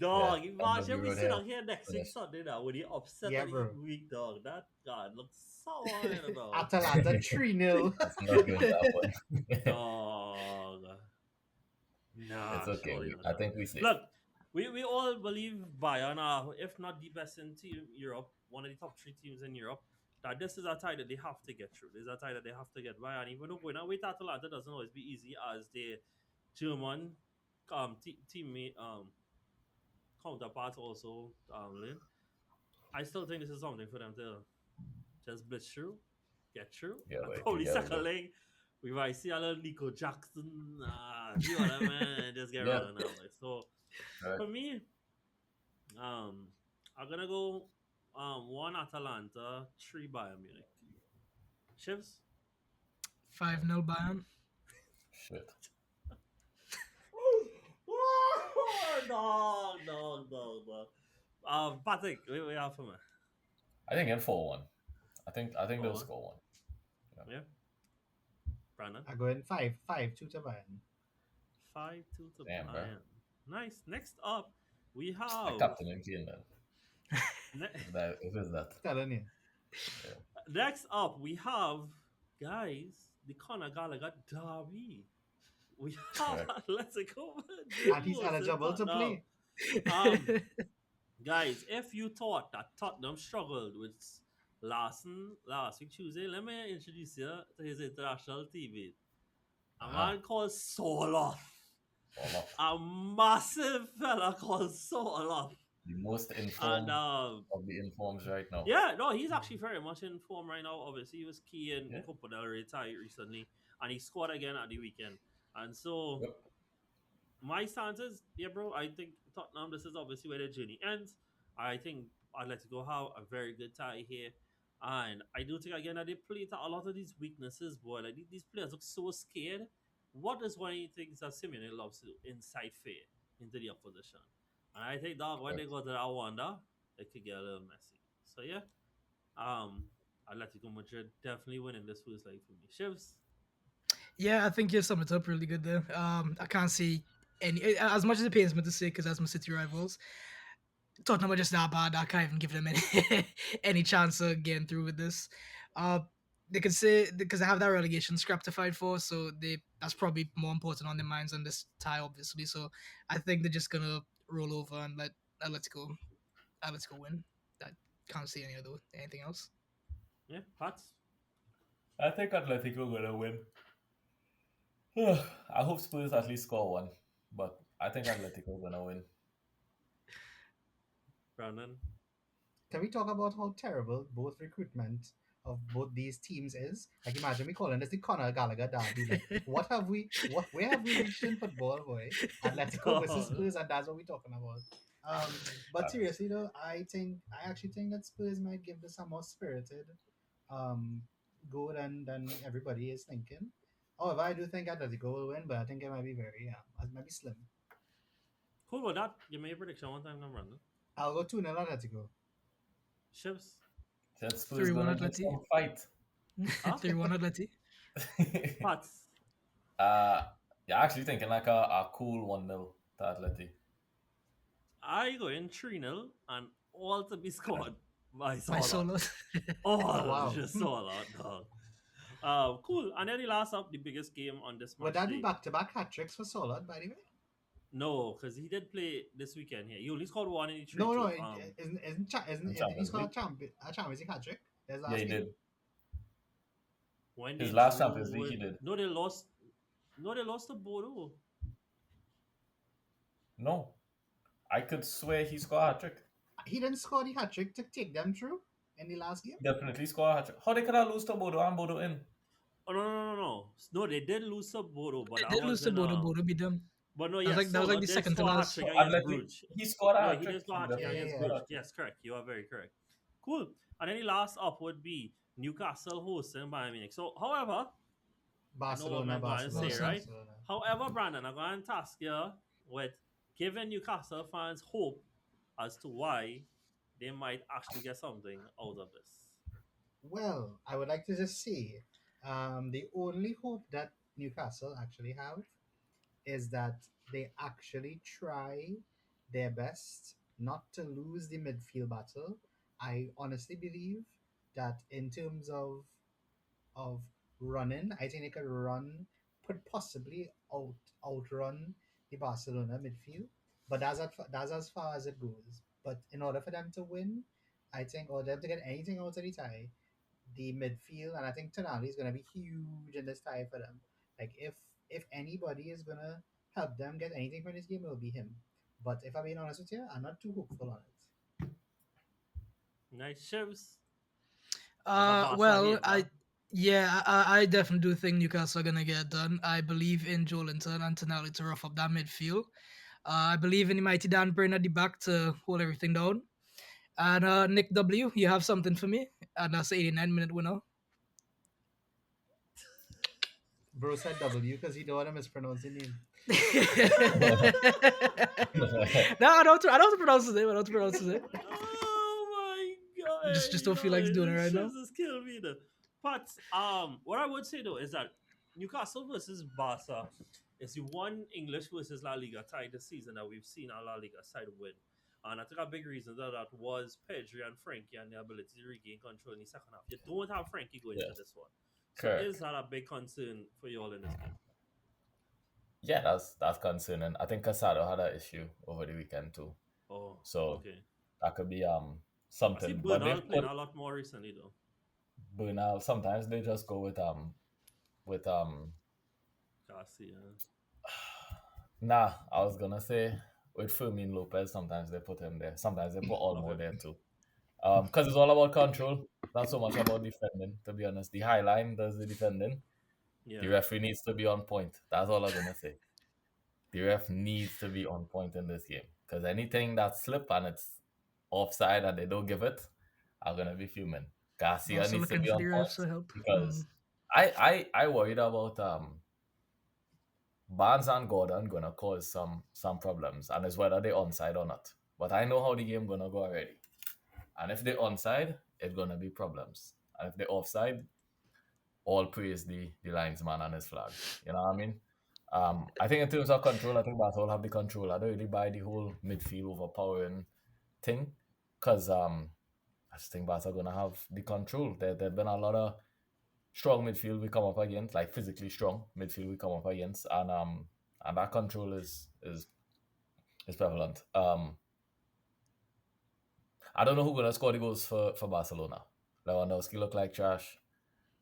Yeah. Dog, End of the imagine we road sit here. out here next week Finish. Sunday now with the upset Yeah, of the bro. week, dog. That God looks so on about. Atalanta 3-0. It's not going to happen. Dog. It's Nah, okay. surely not I that. think we safe. Look, we all believe Bayern are, if not the best in team Europe, one of the top three teams in Europe. That this is a tie that they have to get through. This is a tie that they have to get by. And even though going away to Atalanta doesn't always be easy, as the German teammate counterpart also learn. I still think this is something for them to just blitz through, get through, Yeah, and but it could probably get second ugly. leg. We might see a little Nico Jackson, see what I mean, just get Yeah. running that way. So Right. for me, um, I'm gonna go one Atalanta, three Bayern Munich. Shivs? 5-0 Bayern. Shit. Dog. Patrick, we have for me. I think in 4-1. I think For they'll one. score one. Yeah. Yeah, Brandon. I go in 5-2 to Bayern. 5-2 to Damn, bro. Bayern. Nice. Next up, we I have captain in Kane then. ne- If it's that. Telling you. Yeah. next up we have guys the Conor Gallagher derby. We have Correct. Atletico And Madrid he's versus eligible to Tottenham. play. Um, guys, if you thought that Tottenham struggled with last week Tuesday, let me introduce you to his international teammate. A Ah, man called Soloff. Olaf. A massive fella called Soloff. The most And informed of the informs right now. yeah, no, he's actually very much in form right now. Obviously, he was key in Yeah. Copa del Rey tie recently, and he scored again at the weekend. And so Yep. my stance is, yeah, bro. I think Tottenham. This is obviously where the journey ends. I think Atletico have a very good tie here, and I do think again that they play to a lot of these weaknesses, boy. Like these players look so scared. What is one of the things that Simeone loves to do? Inside fear into the opposition, and I think dog when they Correct. go to that wonder, it could get a little messy. So yeah, um, Atletico Madrid definitely winning this first leg for me. Shivs. Yeah, I think you summed it up really good there. I can't see as much as it pains me to say because that's my City rivals. Tottenham are just that bad. I can't even give them any any chance of getting through with this. Uh, they could say because they have that relegation scrap to fight for, so that's probably more important on their minds than this tie, obviously. So I think they're just gonna roll over and Atletico Atletico win. I can't see anything else. Yeah, Pats. I think Atletico gonna win. I hope Spurs at least score one, but I think Atletico gonna win. Brandon. Can we talk about how terrible both recruitment of both these teams is? Like, imagine me calling this the Conor Gallagher derby. Like, where have we reached in football, boy? Atletico versus Oh, Spurs, and that's what we're talking about. But Facts. seriously though, I actually think that Spurs might give this a more spirited, um, go than everybody is thinking. However, I do think Atletico will win, but I think it might be it might be slim. cool with that. Give me a prediction one time, now, Brandon. I'll go 2-0 Atletico. Shivs. Said Spurs 3-1 gonna give Atleti. some fight. 3-1 Atleti. Pats. uh, yeah, actually thinking like a cool 1-0 to Atleti. I go in 3-0 and all to be scored by My Solot. solo. Oh All wow. just Solot, dog. Cool. And then the last up, the biggest game on this Would match that be day. back-to-back hat tricks for Solid, by the way? No, because he did play this weekend here. He only scored one in the three No, no, too. isn't In did he Champions score League. a Champions League hat trick? His Yeah, last he game. did. When His they last drew Champions League, he with did. no, they lost. No, they lost to Bodo. No, I could swear he scored a hat trick. He didn't score the hat trick to take them through in the last game. Definitely scored a hat trick. How they could have lose to Bodo and Bodo in? Oh no! No, they did lose to Bodo, but They that did lose was to in Bodo. Bodo beat them. But no, That was yes, like Sola the did second to score a hat last. trick So against Atleti, Bruges. he scored a No, hat he did trick. score a He hat trick Yeah, yeah, definitely against yeah. scored a Bruges. hat trick. Yes, correct. You are very correct. Cool. And then the last up would be Newcastle hosting Bayern Munich. So, however, I know what I'm going to say, Barca. right? Barcelona. However, Brandon, I'm going to task you with giving Newcastle fans hope as to why they might actually get something out of this. Well, I would like to just say, the only hope that Newcastle actually have is that they actually try their best not to lose the midfield battle. I honestly believe that in terms of running, I think they could could possibly outrun the Barcelona midfield. But that's as far as it goes. But in order for them to win, I think, or them to get anything out of the tie, the midfield, and I think Tonali is going to be huge in this tie for them. Like if anybody is going to help them get anything from this game, it will be him. But if I'm being honest with you, I'm not too hopeful on it. Nice shows. As a Barca Well, hater. I definitely do think Newcastle are gonna get it done. I believe in Joelinton and Tonali to rough up that midfield. I believe in the mighty Dan Burn at the back to hold everything down. And Nick W, you have something for me? And that's the 89-minute winner. Bro said W because he don't want to mispronounce the name. No, I don't want to pronounce his name. I don't want to pronounce his name. Oh my god! Just don't feel like doing it This right shit now. just killed me. Though. But what I would say though is that Newcastle versus Barca is the one English versus La Liga tie this season that we've seen our La Liga side win. And I think a big reason that was Pedri and Frankie and their ability to regain control in the second half. You don't have Frankie going Yeah, into this one. So is correct. that a big concern for you all in this game? Yeah, that's concerning. I think Casado had an issue over the weekend too, Oh, so okay. that could be I see something. But Bernal they've playing put a lot more recently though. Bernal. Sometimes they just go with Garcia. Nah, I was gonna say with Fermin Lopez. Sometimes they put him there. Sometimes they put Olmo Okay. there too. Because it's all about control, not so much about defending. To be honest, the high line does the defending. The Yeah. referee needs to be on point. That's all I'm gonna say. The ref needs to be on point in this game because anything that slip and it's offside and they don't give it, I'm gonna be fuming. Garcia Also needs to looking be for on the refs point to help. because I worried about Barnes and Gordon gonna cause some problems, and it's whether they onside or not. But I know how the game gonna go already. And if they onside, it's gonna be problems. And if they offside, all praise the linesman and his flag. You know what I mean? I think in terms of control, I think Barca will have the control. I don't really buy the whole midfield overpowering thing because I just think Barca are gonna have the control. There've been a lot of strong midfield we come up against, like physically strong midfield we come up against, and that control is prevalent. I don't know who's gonna score the goals for Barcelona. Lewandowski look like trash.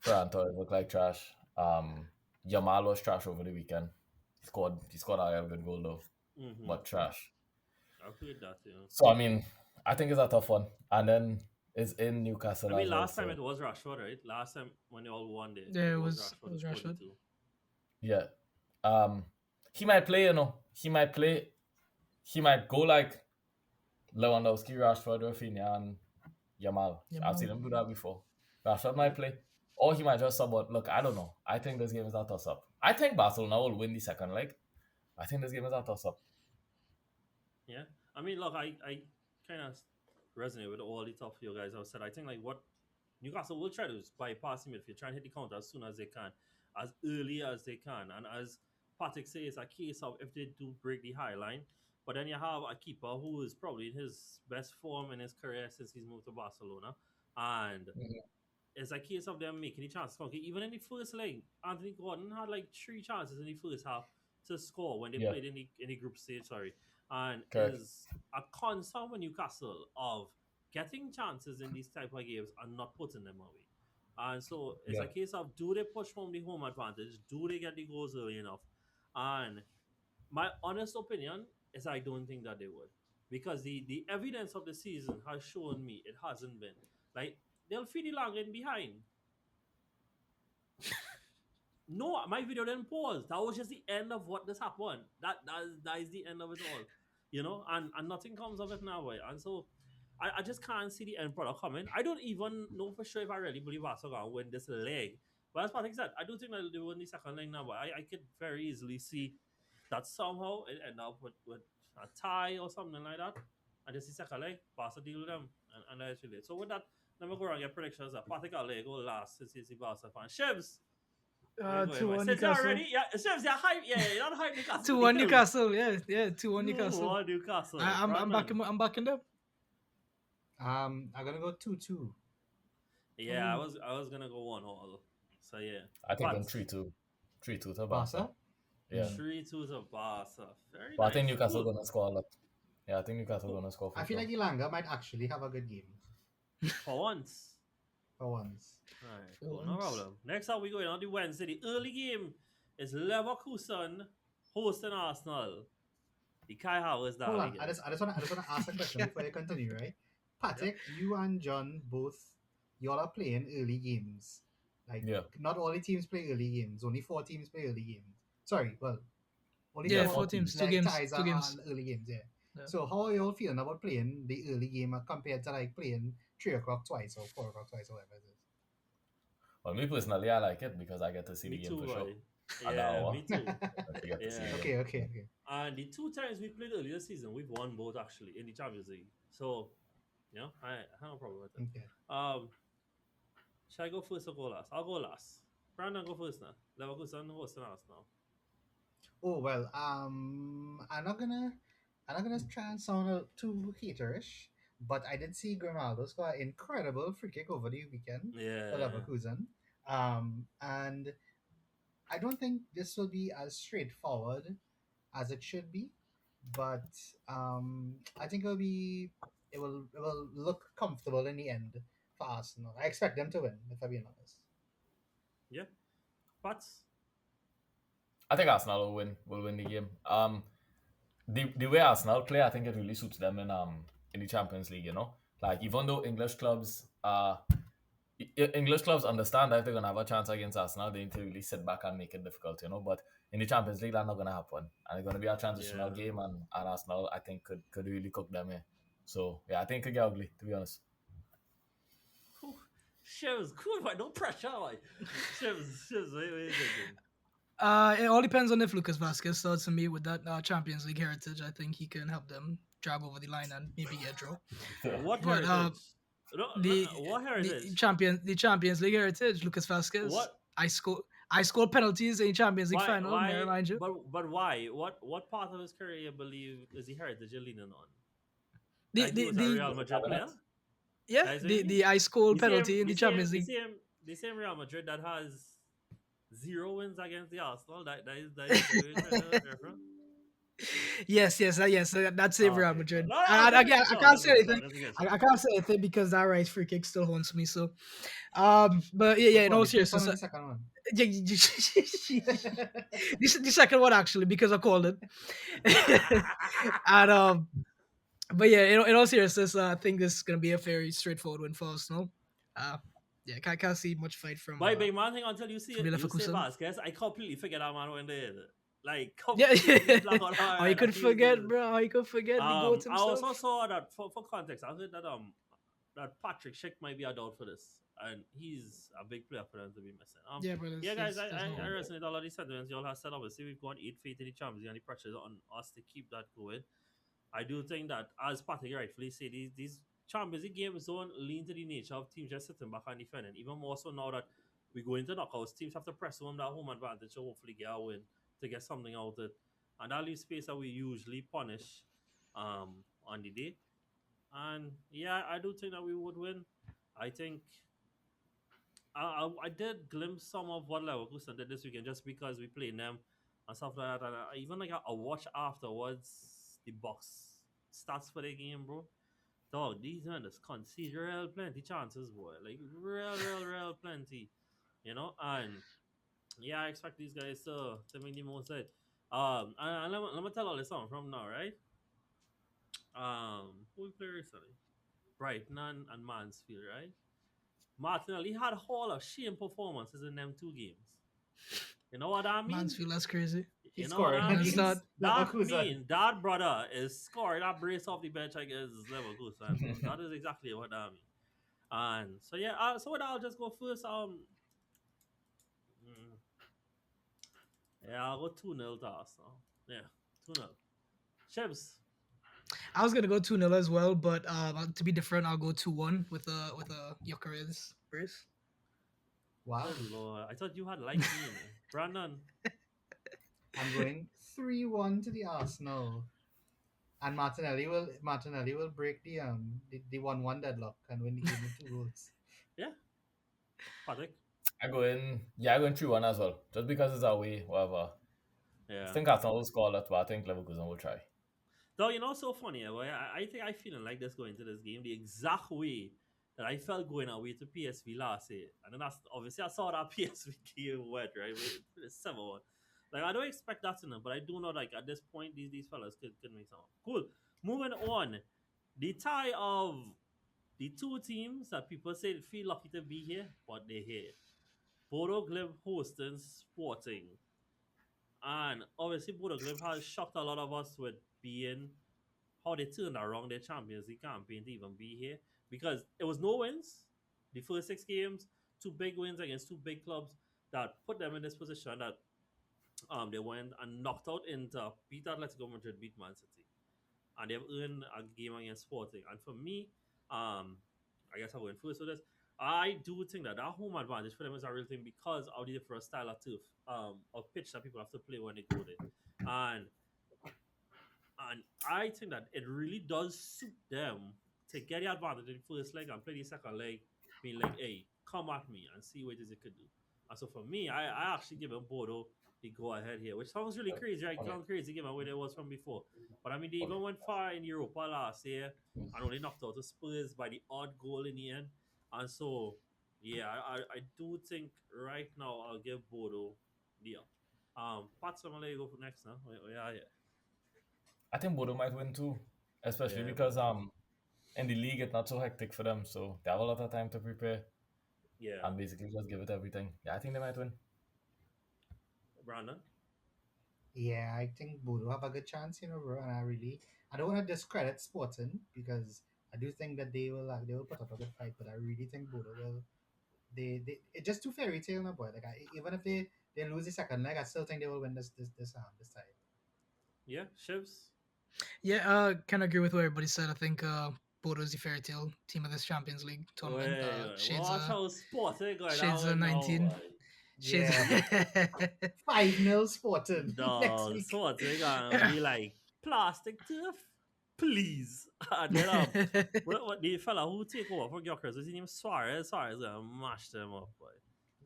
Ferran Torres look like trash. Yamal was trash over the weekend. He scored a real good goal though, Mm-hmm. but trash. I played that, you know. So I mean, I think it's a tough one. And then it's in I Newcastle mean, as well. last time So it was Rashford, right? Last time when they all won Yeah, it was it Rashford who was scored the Rashford. two. yeah, he might play. He might play. He might go like Lewandowski, Rashford, Rafinha, and Yamal. I've Yamal. seen him do that before. Rashford might play, or he might just sub out. Look, I don't know. I think this game is a toss up. I think Barcelona will win the second leg. I think this game is a toss up. Yeah. I mean, look, I kind of resonate with all the top of you guys have said. I think like what Newcastle will try to do is bypass him if you try and hit the counter as soon as they can, as early as they can. And as Patrick says, it's a case of if they do break the high line, but then you have a keeper who is probably in his best form in his career since he's moved to Barcelona. And Mhm. it's a case of them making the chances. Okay, even in the first leg, Anthony Gordon had like three chances in the first half to score when they Yeah, played in the group stage. Sorry, and correct. is a concern with Newcastle of getting chances in these type of games and not putting them away. And so it's Yeah, a case of do they push from the home advantage? Do they get the goals early enough? And my honest opinion is I don't think that they would. Because the evidence of the season has shown me it hasn't been. Like they'll feed the long in behind. No, my video didn't pause. That was just the end of what just happened. That is the end of it all. And nothing comes of it now, boy. And so I just can't see the end product coming. I don't even know for sure if I really believe Barcelona gonna win this leg. But as Patrick said, I do think that they win the second leg now, but I could very easily see that somehow it end up with a tie or something like that. And just the second leg, Barca deal with them and that's really it. So with that, let me go around and get predictions. Patrick will go last since he's the Barca fan. Shivs, where you going, Two boy? one Since you're Newcastle. already, yeah, Shivs, you're hype. Yeah, you're not hype Newcastle. 2-1 Newcastle. Yeah, 2-1 Newcastle. 2-1 Newcastle. I'm Brandon. backing. I'm backing them. I'm gonna go 2-2. Yeah, I was gonna go 1-all. So yeah. I think in But 3-2, 3-2 to Barca. Barca. Yeah, 3-2 to Barca. Very but I think nice. Newcastle Cool. gonna score a lot. Yeah, I think Newcastle Cool. gonna score I for feel sure. like Ilanga might actually have a good game For once. for once. Alright, For cool, no once. problem. Next up we going on the Wednesday. The early game is Leverkusen hosting Arsenal. The Kai Havertz Hold derby on. game. I just wanna ask a question before you continue, right? Yep. Patrick, you and John both y'all are playing early games. Like Yeah, not all the teams play early games. Only 4 teams play early games. Sorry, well, only yeah, Yeah, four 4 4 teams, teams. 2 leg games, ties 2 are games. early games, yeah. Yeah. So how are y'all feeling about playing the early game compared to like playing 3 o'clock twice or 4 o'clock twice or whatever it is? Well, me personally, I like it because I get to see the Me game too, for sure. boy. An Yeah, hour, me too. I get to see the Yeah. game. Okay. And the two times we played earlier this season, we've won both actually in the Champions League. So, I have no problem with it. Okay. Should I go first or go last? I'll go last. Brandon, go first now. Leverkusen hosting Arsenal. Oh well, I'm not gonna try and sound too haterish, but I did see Grimaldo score an incredible free kick over the weekend for Yeah. Leverkusen. And I don't think this will be as straightforward as it should be, but I think it will look comfortable in the end for Arsenal. I expect them to win, if I'm being honest. Yeah. But I think Arsenal will win the game. The way Arsenal play, I think it really suits them in the Champions League. Like even though English clubs understand that if they're gonna have a chance against Arsenal, they need to really sit back and make it difficult. But in the Champions League, that's not gonna happen, and it's gonna be a transitional yeah. game, and Arsenal, I think, could really cook them here. So yeah, I think it could get ugly, to be honest. Whew. Shivs, cool, boy. No pressure, boy. Shivs, what are you thinking? It all depends on if Lucas Vasquez starts to meet with that Champions League heritage. I think he can help them drag over the line and maybe get a draw. What But heritage? No, the what heritage? the Champions League heritage, Lucas Vasquez. What? I scored penalties in Champions League Why? final. May I Why? remind you? But why? What part of his career you believe is the heritage you're leaning on? The That he the, was a the Real Madrid player? yeah That is what you the mean? I scored You see him. penalty in You the see him. Champions You League. see him. the same Real Madrid that has zero wins against the Arsenal. That is what you're trying to refer. Yes. That's it, Oh, Real okay, cool. Madrid. No, no, And just again, making I sure. can't Just say making sure. anything. Just making I sure. can't say anything because that right free kick still haunts me. So, but yeah, Which in one? all The first one seriousness, or the second one? yeah, the second one actually because I called it. And but yeah, in all seriousness, I think this is gonna be a very straightforward win for Arsenal. Uh, yeah, can't see much fight But big man thing until you see from it, you say Leverkusen. Vasquez, I completely forget that man when they like Yeah, completely black out oh, you my could that he was forget, there. bro. Oh, you could forget the goat I also himself. saw that for context. I heard that Patrick Schick might be a doubt for this, and he's a big player for them to be missing. Yeah, but Yeah, guys, there's no I one. resonate all of these sentiments you all have said. Obviously, we've got 8 feet in the Champions League, and the pressure is on us to keep that going. I do think that, as Patrick rightfully said, these Champions League games don't lean to the nature of teams just sitting back and defending. Even more so now that we go into knockouts, teams have to press home that home advantage to hopefully get a win to get something out of it. And that leaves space that we usually punish on the day. And yeah, I do think that we would win. I think I did glimpse some of what Leverkusen did this weekend just because we played them and stuff like that. And even like I watch afterwards the box stats for the game, bro. Dog, these men just concede real plenty chances, boy. Like real plenty. You know, and yeah, I expect these guys to make the most of it. And let me tell all this on from now, right? Who we play recently? Brighton and Mansfield, right? Martinelli had a whole of shame performances in them two games. You know what I mean? Mansfield, that's crazy. He You know what scored I Let's mean? start. against That Leverkusen. mean that brother is scoring that brace off the bench against Leverkusen, bro. That is exactly what I mean. And so yeah, so what I'll just go first. Mm, yeah, I'll go 2-0 to Arsenal. Yeah, 2-0. Shibs. I was gonna go 2-0 as well, but to be different, I'll go 2-1 with a Gyökeres brace. Wow. Good lord. I thought you had like me, man. Brandon. I'm going 3-1 to the Arsenal. And Martinelli will break the 1-1 deadlock and win the game with 2 goals. Yeah, Patrick. I go in 3-1 as well. Just because it's away, whatever. I Yeah. think Arsenal will score that, but I think Leverkusen will try. Though you know, so funny. Boy. I think I feeling like this going into this game the exact way that I felt going away to PSV last year, and then obviously I saw that PSV game wet, right? It's 7-1. Like I don't expect that to them, but I do know like at this point these fellas could make some. Cool. Moving on, the tie of the two teams that people say feel lucky to be here, but they're here. Bodo Glimt hosting Sporting, and obviously Bodo Glimt has shocked a lot of us with being how they turned around their Champions League campaign to even be here because it was no wins. The first 6 games, two big wins against two big clubs that put them in this position that they went and knocked out Inter, beat Atletico Madrid, beat Man City, and they've earned a game against Sporting. And for me, I guess I'll go in first with this. I do think that home advantage for them is a real thing because of the different style of turf, of pitch that people have to play when they go there. And and I think that it really does suit them to get the advantage in the first leg and play the second leg, being like, hey, come at me and see what it is it could do. And so for me, I actually give him Bodo the go ahead here, which sounds really crazy, right? Sounds crazy given where they was from before. But I mean, they even went far in Europa last year and only knocked out the Spurs by the odd goal in the end. And so, yeah, I do think right now I'll give Bodo the up. Pat, I'm gonna let you go for next now. Yeah, yeah. I think Bodo might win too, especially Yeah, because in the league it's not so hectic for them, so they have a lot of time to prepare yeah. and basically just give it everything. Yeah, I think they might win. Brandon. Yeah, I think Bodo have a good chance, bro. And I don't want to discredit Sporting because I do think that they will put up a good fight, but I really think Bodo will. They it's just too fairy tale, no boy. Like even if they lose the second leg, I still think they will win this time. Yeah, Shivs. Yeah, can agree with what everybody said. I think Bodo is the fairy tale team of this Champions League tournament. Wait, watch how sporty going Shades on now, 19. boy. Shades. Yeah, but 5-0 Sporting next Dog, week. sporty gonna be like plastic turf. please. And then what the fella who take over for Gyökeres, was his name Suarez? Suarez mashed them up, boy.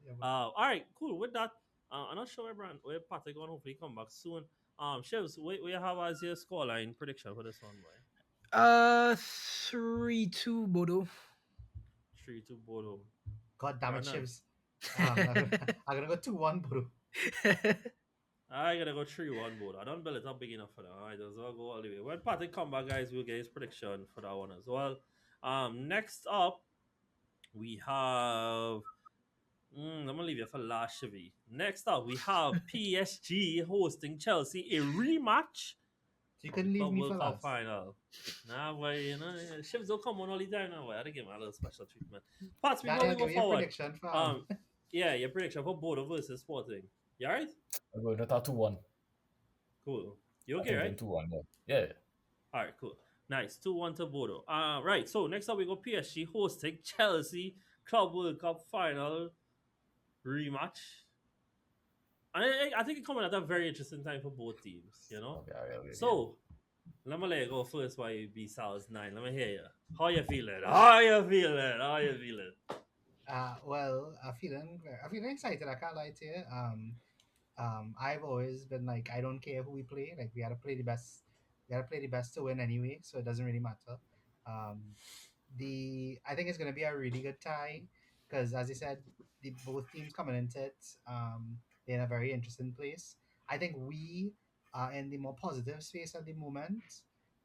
Yeah, All right, cool. With that, I'm not sure where Patrick going. Hopefully, come back soon. Shivs, we have as your scoreline prediction for this one, boy. 3-2 Bodo. 3-2 Bodo. God damn it, Brandon. Shivs. I'm gonna go 2-1, bro. I gotta go 3-1 Bodo. I don't build it up big enough for that. All right, just I'll go all the way. When Patrick come back, guys, we'll get his prediction for that one as well. Next up, we have. I'm gonna leave you for last, Chevy. Next up, we have PSG hosting Chelsea, a rematch So you of the couldn't leave Club me for World Cup last. final. Nah, boy, Chefs don't come on all the time now, boy. I had to give him a little special treatment. Pats, before Daniel, we go give me a forward, prediction, fam. um, yeah, your prediction for Bodo versus Sporting. You alright? I'm going to that 2-1. Cool. You I okay, think right? in 2-1, yeah. Yeah. Alright, cool. Nice. 2-1 to Bodo. Right, so next up we go PSG hosting Chelsea Club World Cup final rematch. And I think it coming at a very interesting time for both teams, you know? Okay, I will again. So, let me let you go first while you be Sal's 9. Let me hear you. How you feeling? How you feeling? How you feeling? Well, I'm feeling excited. I can't lie to you. I've always been like, I don't care who we play. Like, we gotta play the best. We gotta play the best to win anyway. So it doesn't really matter. Um, I think it's gonna be a really good tie because, as you said, the both teams coming into it, they're in a very interesting place. I think we are in the more positive space at the moment,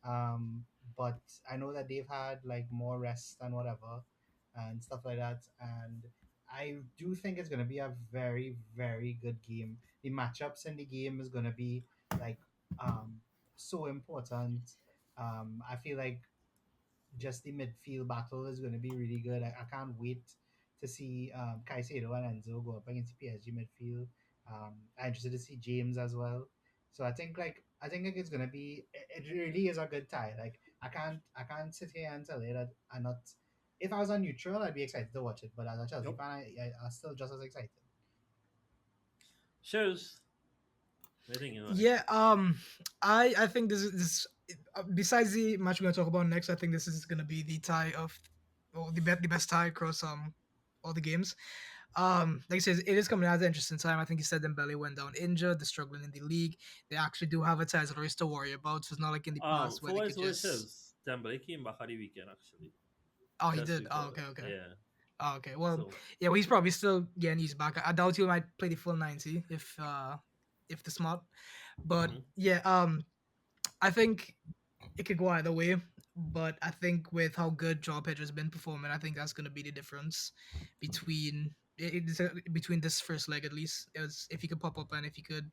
um, but I know that they've had like more rest and whatever and stuff like that, and I do think it's gonna be a very very good game. The matchups in the game is gonna be like um, so important. I feel like just the midfield battle is going to be really good. I can't wait to see Caicedo and Enzo go up against the PSG midfield. I'm interested to see James as well. So I think like it's gonna be it really is a good tie. Like I can't sit here and tell you that I'm not. If I was on neutral, I'd be excited to watch it. But as a Chelsea Yep. fan, I'm still just as excited. Shows. What do you think, anyway? Yeah, I think this besides the match we're gonna talk about next, I think this is gonna be the tie of, or the best tie across all the games. Like I said, it is coming at an interesting time. I think you said Dembele went down injured. They're struggling in the league. They actually do have a title race to worry about. So it's not like in the past where For they what could it's worth, just. Shows. Dembele came back at the weekend, actually. Oh, he Just did. Oh, before. okay, okay. Yeah. Oh, okay. Well, So, yeah. Well, he's probably still getting used back. I doubt he might play the full 90 if the smart. But hmm yeah, I think it could go either way. But I think with how good Joe Pedro's been performing, I think that's going to be the difference between between this first leg at least. It was if he could pop up and if he could,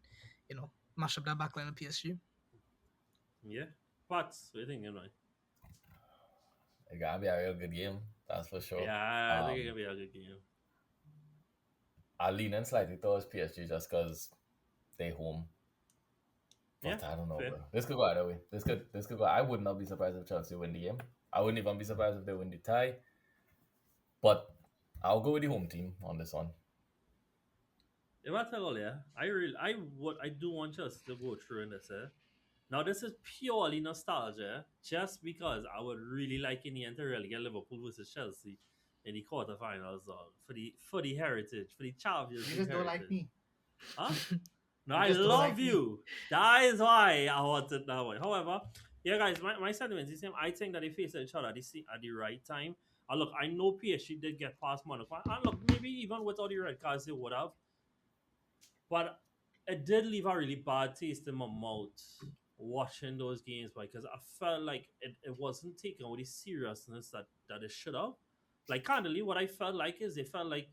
mash up that backline of PSG. yeah. But, what do you think, anyway? It gotta be a real good game, that's for sure. Yeah, I think it's Um, going to be a good game. I lean in slightly towards PSG just because they home. Yeah, But I don't know, fair. bro. This could go either way. This could go. I would not be surprised if Chelsea win the game. I wouldn't even be surprised if they win the tie. But I'll go with the home team on this one. If I tell all, yeah, I do want Chelsea to go through in this, eh? Now, this is purely nostalgia, just because I would really like in the end to really get Liverpool versus Chelsea in the quarterfinals for the heritage, for the Champions You League just don't like heritage. me. Huh? No, You I just don't love like me. you. That is why I want it that way. However, yeah, guys, my sentiments is the same. I think that they face each other at the right time. Look, I know PSG did get past Monaco, and look, maybe even without the red cards, they would have. But it did leave a really bad taste in my mouth watching those games because I felt like it wasn't taken with the seriousness that it should have. Like, candidly, what I felt like is they felt like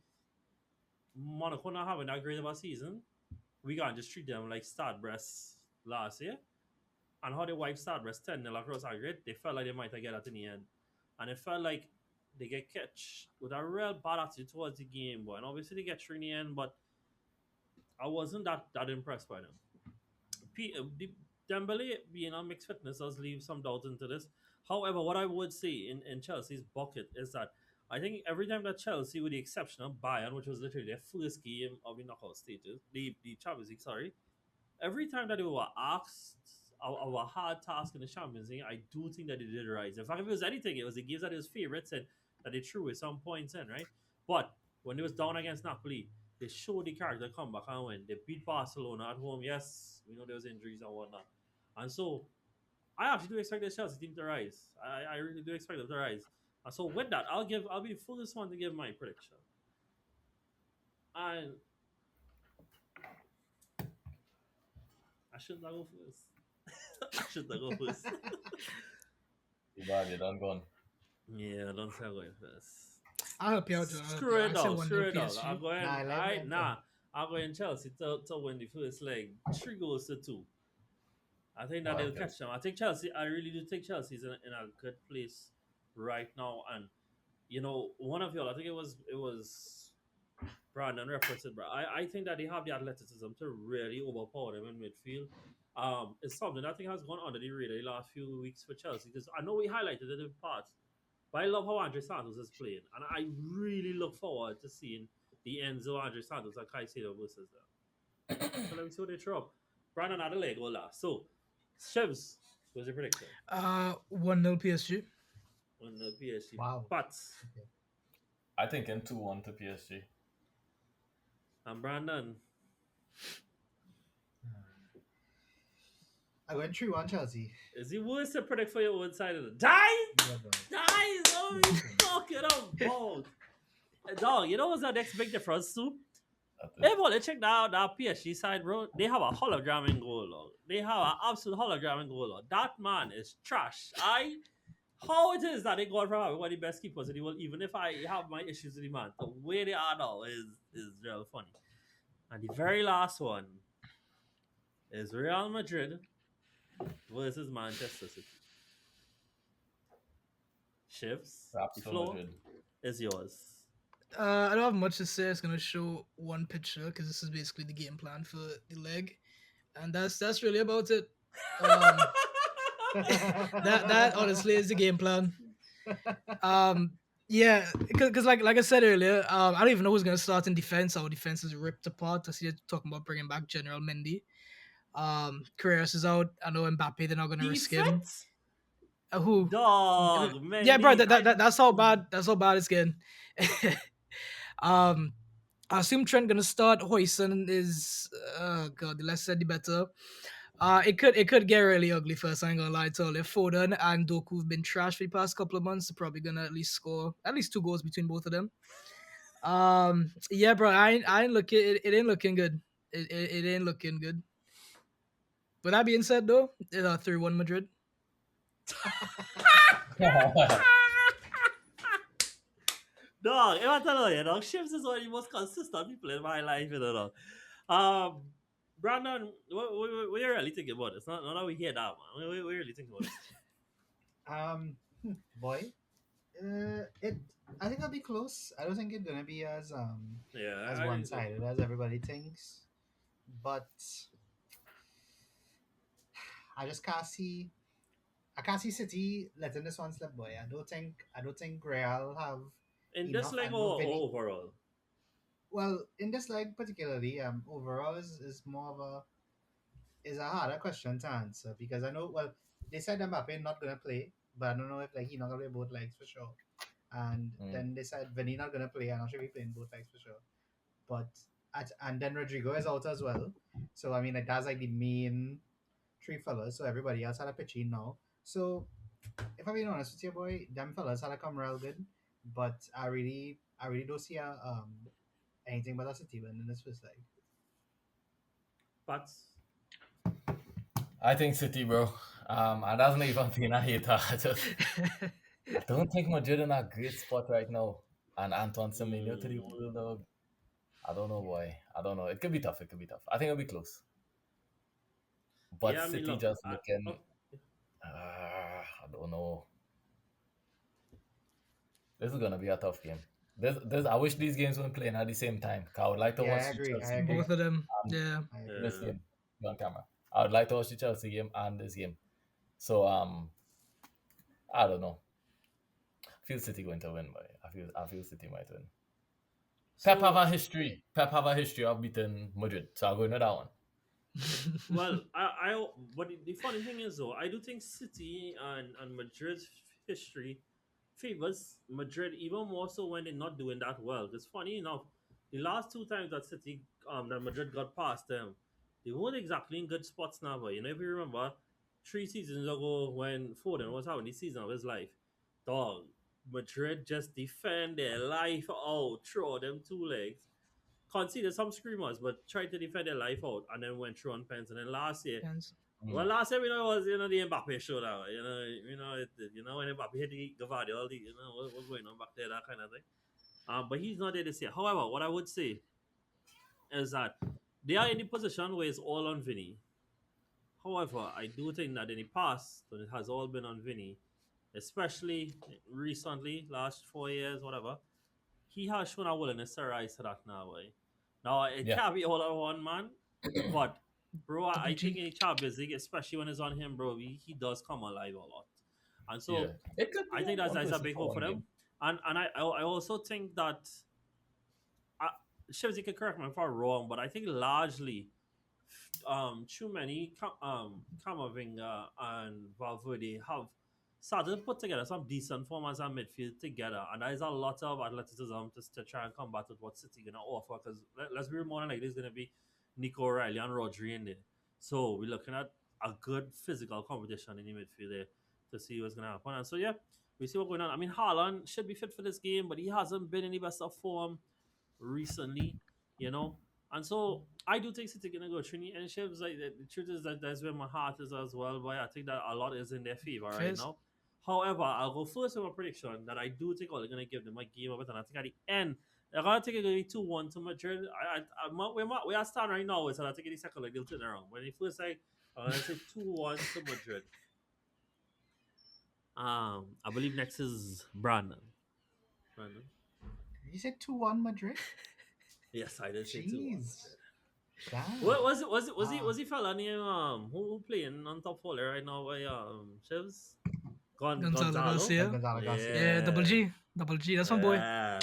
Monaco not having that great of a season. We can't just treat them like Stadbreast last year. And how they wiped Stadbreast 10-0 across aggregate, they felt like they might have get that in the end. And it felt like they get catch with a real bad attitude towards the game, boy. And obviously they get through in the end, but I wasn't that impressed by them. Dembele being on mixed fitness does leave some doubt into this. However, what I would say in Chelsea's bucket is that I think every time that Chelsea, with the exception of Bayern, which was literally their first game of the knockout stages, the Champions League, sorry, every time that they were asked a hard task in the Champions League. I do think that they did rise. In fact, if it was anything, it was the games that it was favorites and that they threw with some points in, right? But when it was down against Napoli, they showed the character come back and win. They beat Barcelona at home. Yes, we know there was injuries and whatnot. And so I actually do expect the Chelsea team to rise. I really do expect them to rise. And so with that, I'll be the fullest one to give my prediction. And I shouldn't go first. I shouldn't go first. Too bad you done gone. Yeah, don't say I'm going first. I'll help you out, John. I'll help Screw you. it I say out, 1 screw 0 it out. PSG. I'm going. Nah, let I them nah. I'm going Chelsea to win the first leg, 3 goals to 2. I think that Oh, they'll okay. catch them. I think Chelsea. I really do think Chelsea's in a good place right now. And one of y'all. I think it was Brandon referenced it, but I think that they have the athleticism to really overpower them in midfield. It's something I think has gone under the radar the last few weeks for Chelsea because I know we highlighted it in parts, but I love how Andre Santos is playing, and I really look forward to seeing the Enzo Andre Santos and Caicedo versus them. So let me see what they throw up. Brandon had a leg all last. So, Shevs, what's your prediction 1 0 PSG. on the PSG? Wow. But Okay. I think in 2-1 to PSG. and Brandon, I went through on Chelsea. is he worse to predict for your own side of the die? Yeah, bro. Guys, oh, you fucking up, balls. Dog, you know what's the next big difference too? Everybody check that PSG side, bro. They have a hologram in goal, dog. They have an absolute hologram in goal, dog. That man is trash. How it is that they got from having one of the best keepers in the world, even if I have my issues with the man, the way they are now is real funny. And the very last one is Real Madrid versus Manchester City. Shifts, Perhaps the for floor Madrid. is yours. I don't have much to say. It's gonna show one picture because this is basically the game plan for the leg, and that's really about it. That honestly is the game plan. Yeah, because like I said earlier, I don't even know who's gonna start in defense. Our defense is ripped apart. I see they're talking about bringing back General Mendy. Carreras is out. I know Mbappe. They're not gonna risk him. Defense? Who? Dog, Yeah, bro. Mendy. That's how bad. That's how bad it's getting. um, I assume Trent gonna start. Hoyson is. God, the less said the better. It could get really ugly first. I ain't gonna lie to you. If Foden and Doku have been trash for the past couple of months, they're probably gonna at least score at least 2 goals between both of them. Yeah, bro. I ain't looking. It ain't looking good. It ain't looking good. With that being said, though, 3-1 Madrid. Dog, if I tell you, dog, Ships is one of the most consistent people in my life, dog. Brandon, what you really thinking about this? Not that we hear that, man. What you really thinking about Boy, it. I think it'll be close. I don't think it's gonna be as this? Yeah, as one sided as everybody thinks, but I just can't see. I can't see City letting this one slip, boy. I don't think Real have in this enough. leg I know or Vinny. overall? Well, in this leg particularly, overall is more of a is a harder question to answer because I know well they said Mbappe not gonna play, but I don't know if like he not gonna play both legs for sure. And Mm. then they said Vinny not gonna play, and I should be playing both legs for sure. But and then Rodrigo is out as well. So I mean like that's like the main three fellas. So everybody else had a pitch in now. So if I'm being honest with you, boy, them fellas had to come real good. But I really don't see anything but a City win in this first leg. But I think City, bro. And that's not even being a hater. I don't think Madrid in a great spot right now. And Anton Semenyo to the world, dog. I don't know, boy. I don't know. It could be tough. It could be tough. I think it'll be close. But yeah, I mean, City look, just looking. I don't know. This is gonna be a tough game. I wish these games weren't playing at the same time. 'Cause I would like to Yeah, watch I the agree. I Chelsea agree. game Both of them. and Yeah. I agree. this yeah. game. Be on camera. I would like to watch the Chelsea game and this game. So I don't know. I feel City going to win, boy. I feel City might win. Pep have So a history. Pep have a history of beating Madrid. So I'm going with that one. Well, but the funny thing is though, I do think City and Madrid's history favors Madrid even more so when they're not doing that well. Because funny enough, the last two times that that Madrid got past them, they weren't exactly in good spots now. But if you remember, 3 seasons ago when Foden was having the season of his life, dog, Madrid just defend their life out, throw them two legs conceded some screamers, but tried to defend their life out and then went through on pens. And then last year, Pens. Mm. well, last year we know it was the Mbappe showdown. When Mbappe hit the Gavardi, all the what's going on back there, that kind of thing. But he's not there this year. However, what I would say is that they are in the position where it's all on Vinny. However, I do think that in the past, when it has all been on Vinny, especially recently, last 4 years, whatever, he has shown a willingness to rise to that now. Now it Yeah, can't be all on one man, but bro, Double I think G. in the Champions League, especially when it's on him, bro, he does come alive a lot, and yeah. so It could be I think that's a person big for hope for one them, game. and I also think that uh, Shivs, you can correct me if I'm wrong, but I think largely too many Camavinga and Valverde have started to put together some decent form as a midfield together, and there is a lot of athleticism to try and combat with what City gonna offer. Because let's be reminded, like there's gonna be Nico O'Reilly and Rodri in there, so we're looking at a good physical competition in the midfield there to see what's gonna happen. And so yeah, we see what's going on. I mean, Haaland should be fit for this game, but he hasn't been in the best of form recently, you know. And so I do think City gonna go Trini and Shivs. Like the truth is that that's where my heart is as well. But I think that a lot is in their favor right Fizz. now. However, I'll go first with my prediction that I do think they're gonna give them a game of it, and I think at the end they're gonna take it gonna be 2-1 to Madrid. We are starting right now, so I think in the second like they'll turn around. When they first like I'm gonna say 2-1 to Madrid. I believe next is Brandon. Brandon. You said 2-1 Madrid? Yes, I did say 2-1 Jeez. Madrid. Damn. What was it? Was Ah, he fella named who playing on top folder right now by Chivs? Gonzalo Gonzalo. Gon- Garcia. Gonzalo Garcia. Yeah, double Yeah, G. Double G. That's my boy. yeah.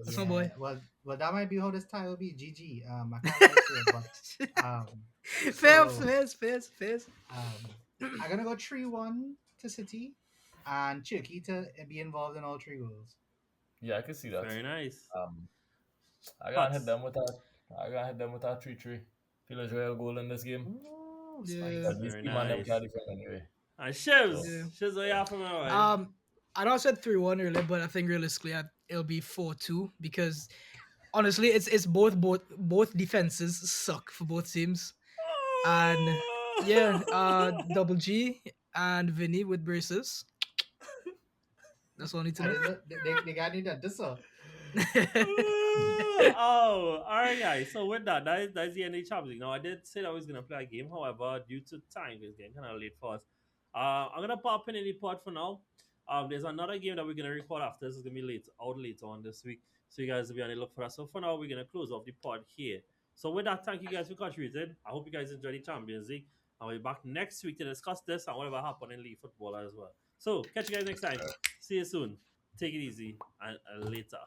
That's my Yeah. boy. Well, that might be how this tie will be. GG. I can't lie to you, but um, Fair, so fair, fair, fair. I'm gonna go 3-1 to City, and Cherky to be involved in all three goals. Yeah, I can see that. Very nice. Um, I gotta hit Huts. them with that. I gotta hit them with that 3-3. Feel a real goal in this game. Ooh, Yeah, But these Very team and them nice. can't defend anyway. And So yeah. Shivs, what you have for me, boy? I know I said 3-1 earlier, but I think realistically it'll be 4-2 because honestly, it's both defenses suck for both teams, and yeah, double G and Vinny with braces. That's all I need to I know. didn't know they got need that this so. Oh, all right, guys. So with that's the end of the Champions League. Now, I did say that I was gonna play a game, however, due to time, it's getting kind of late for us. I'm gonna pop in any pod for now. There's another game that we're gonna record after. This is gonna be out later on this week, so you guys will be on the look for that. So for now, we're gonna close off the pod here. So with that, thank you guys for contributing. I hope you guys enjoy the Champions League. I'll be back next week to discuss this and whatever happened in league football as well. So catch you guys next time. See you soon. Take it easy and later.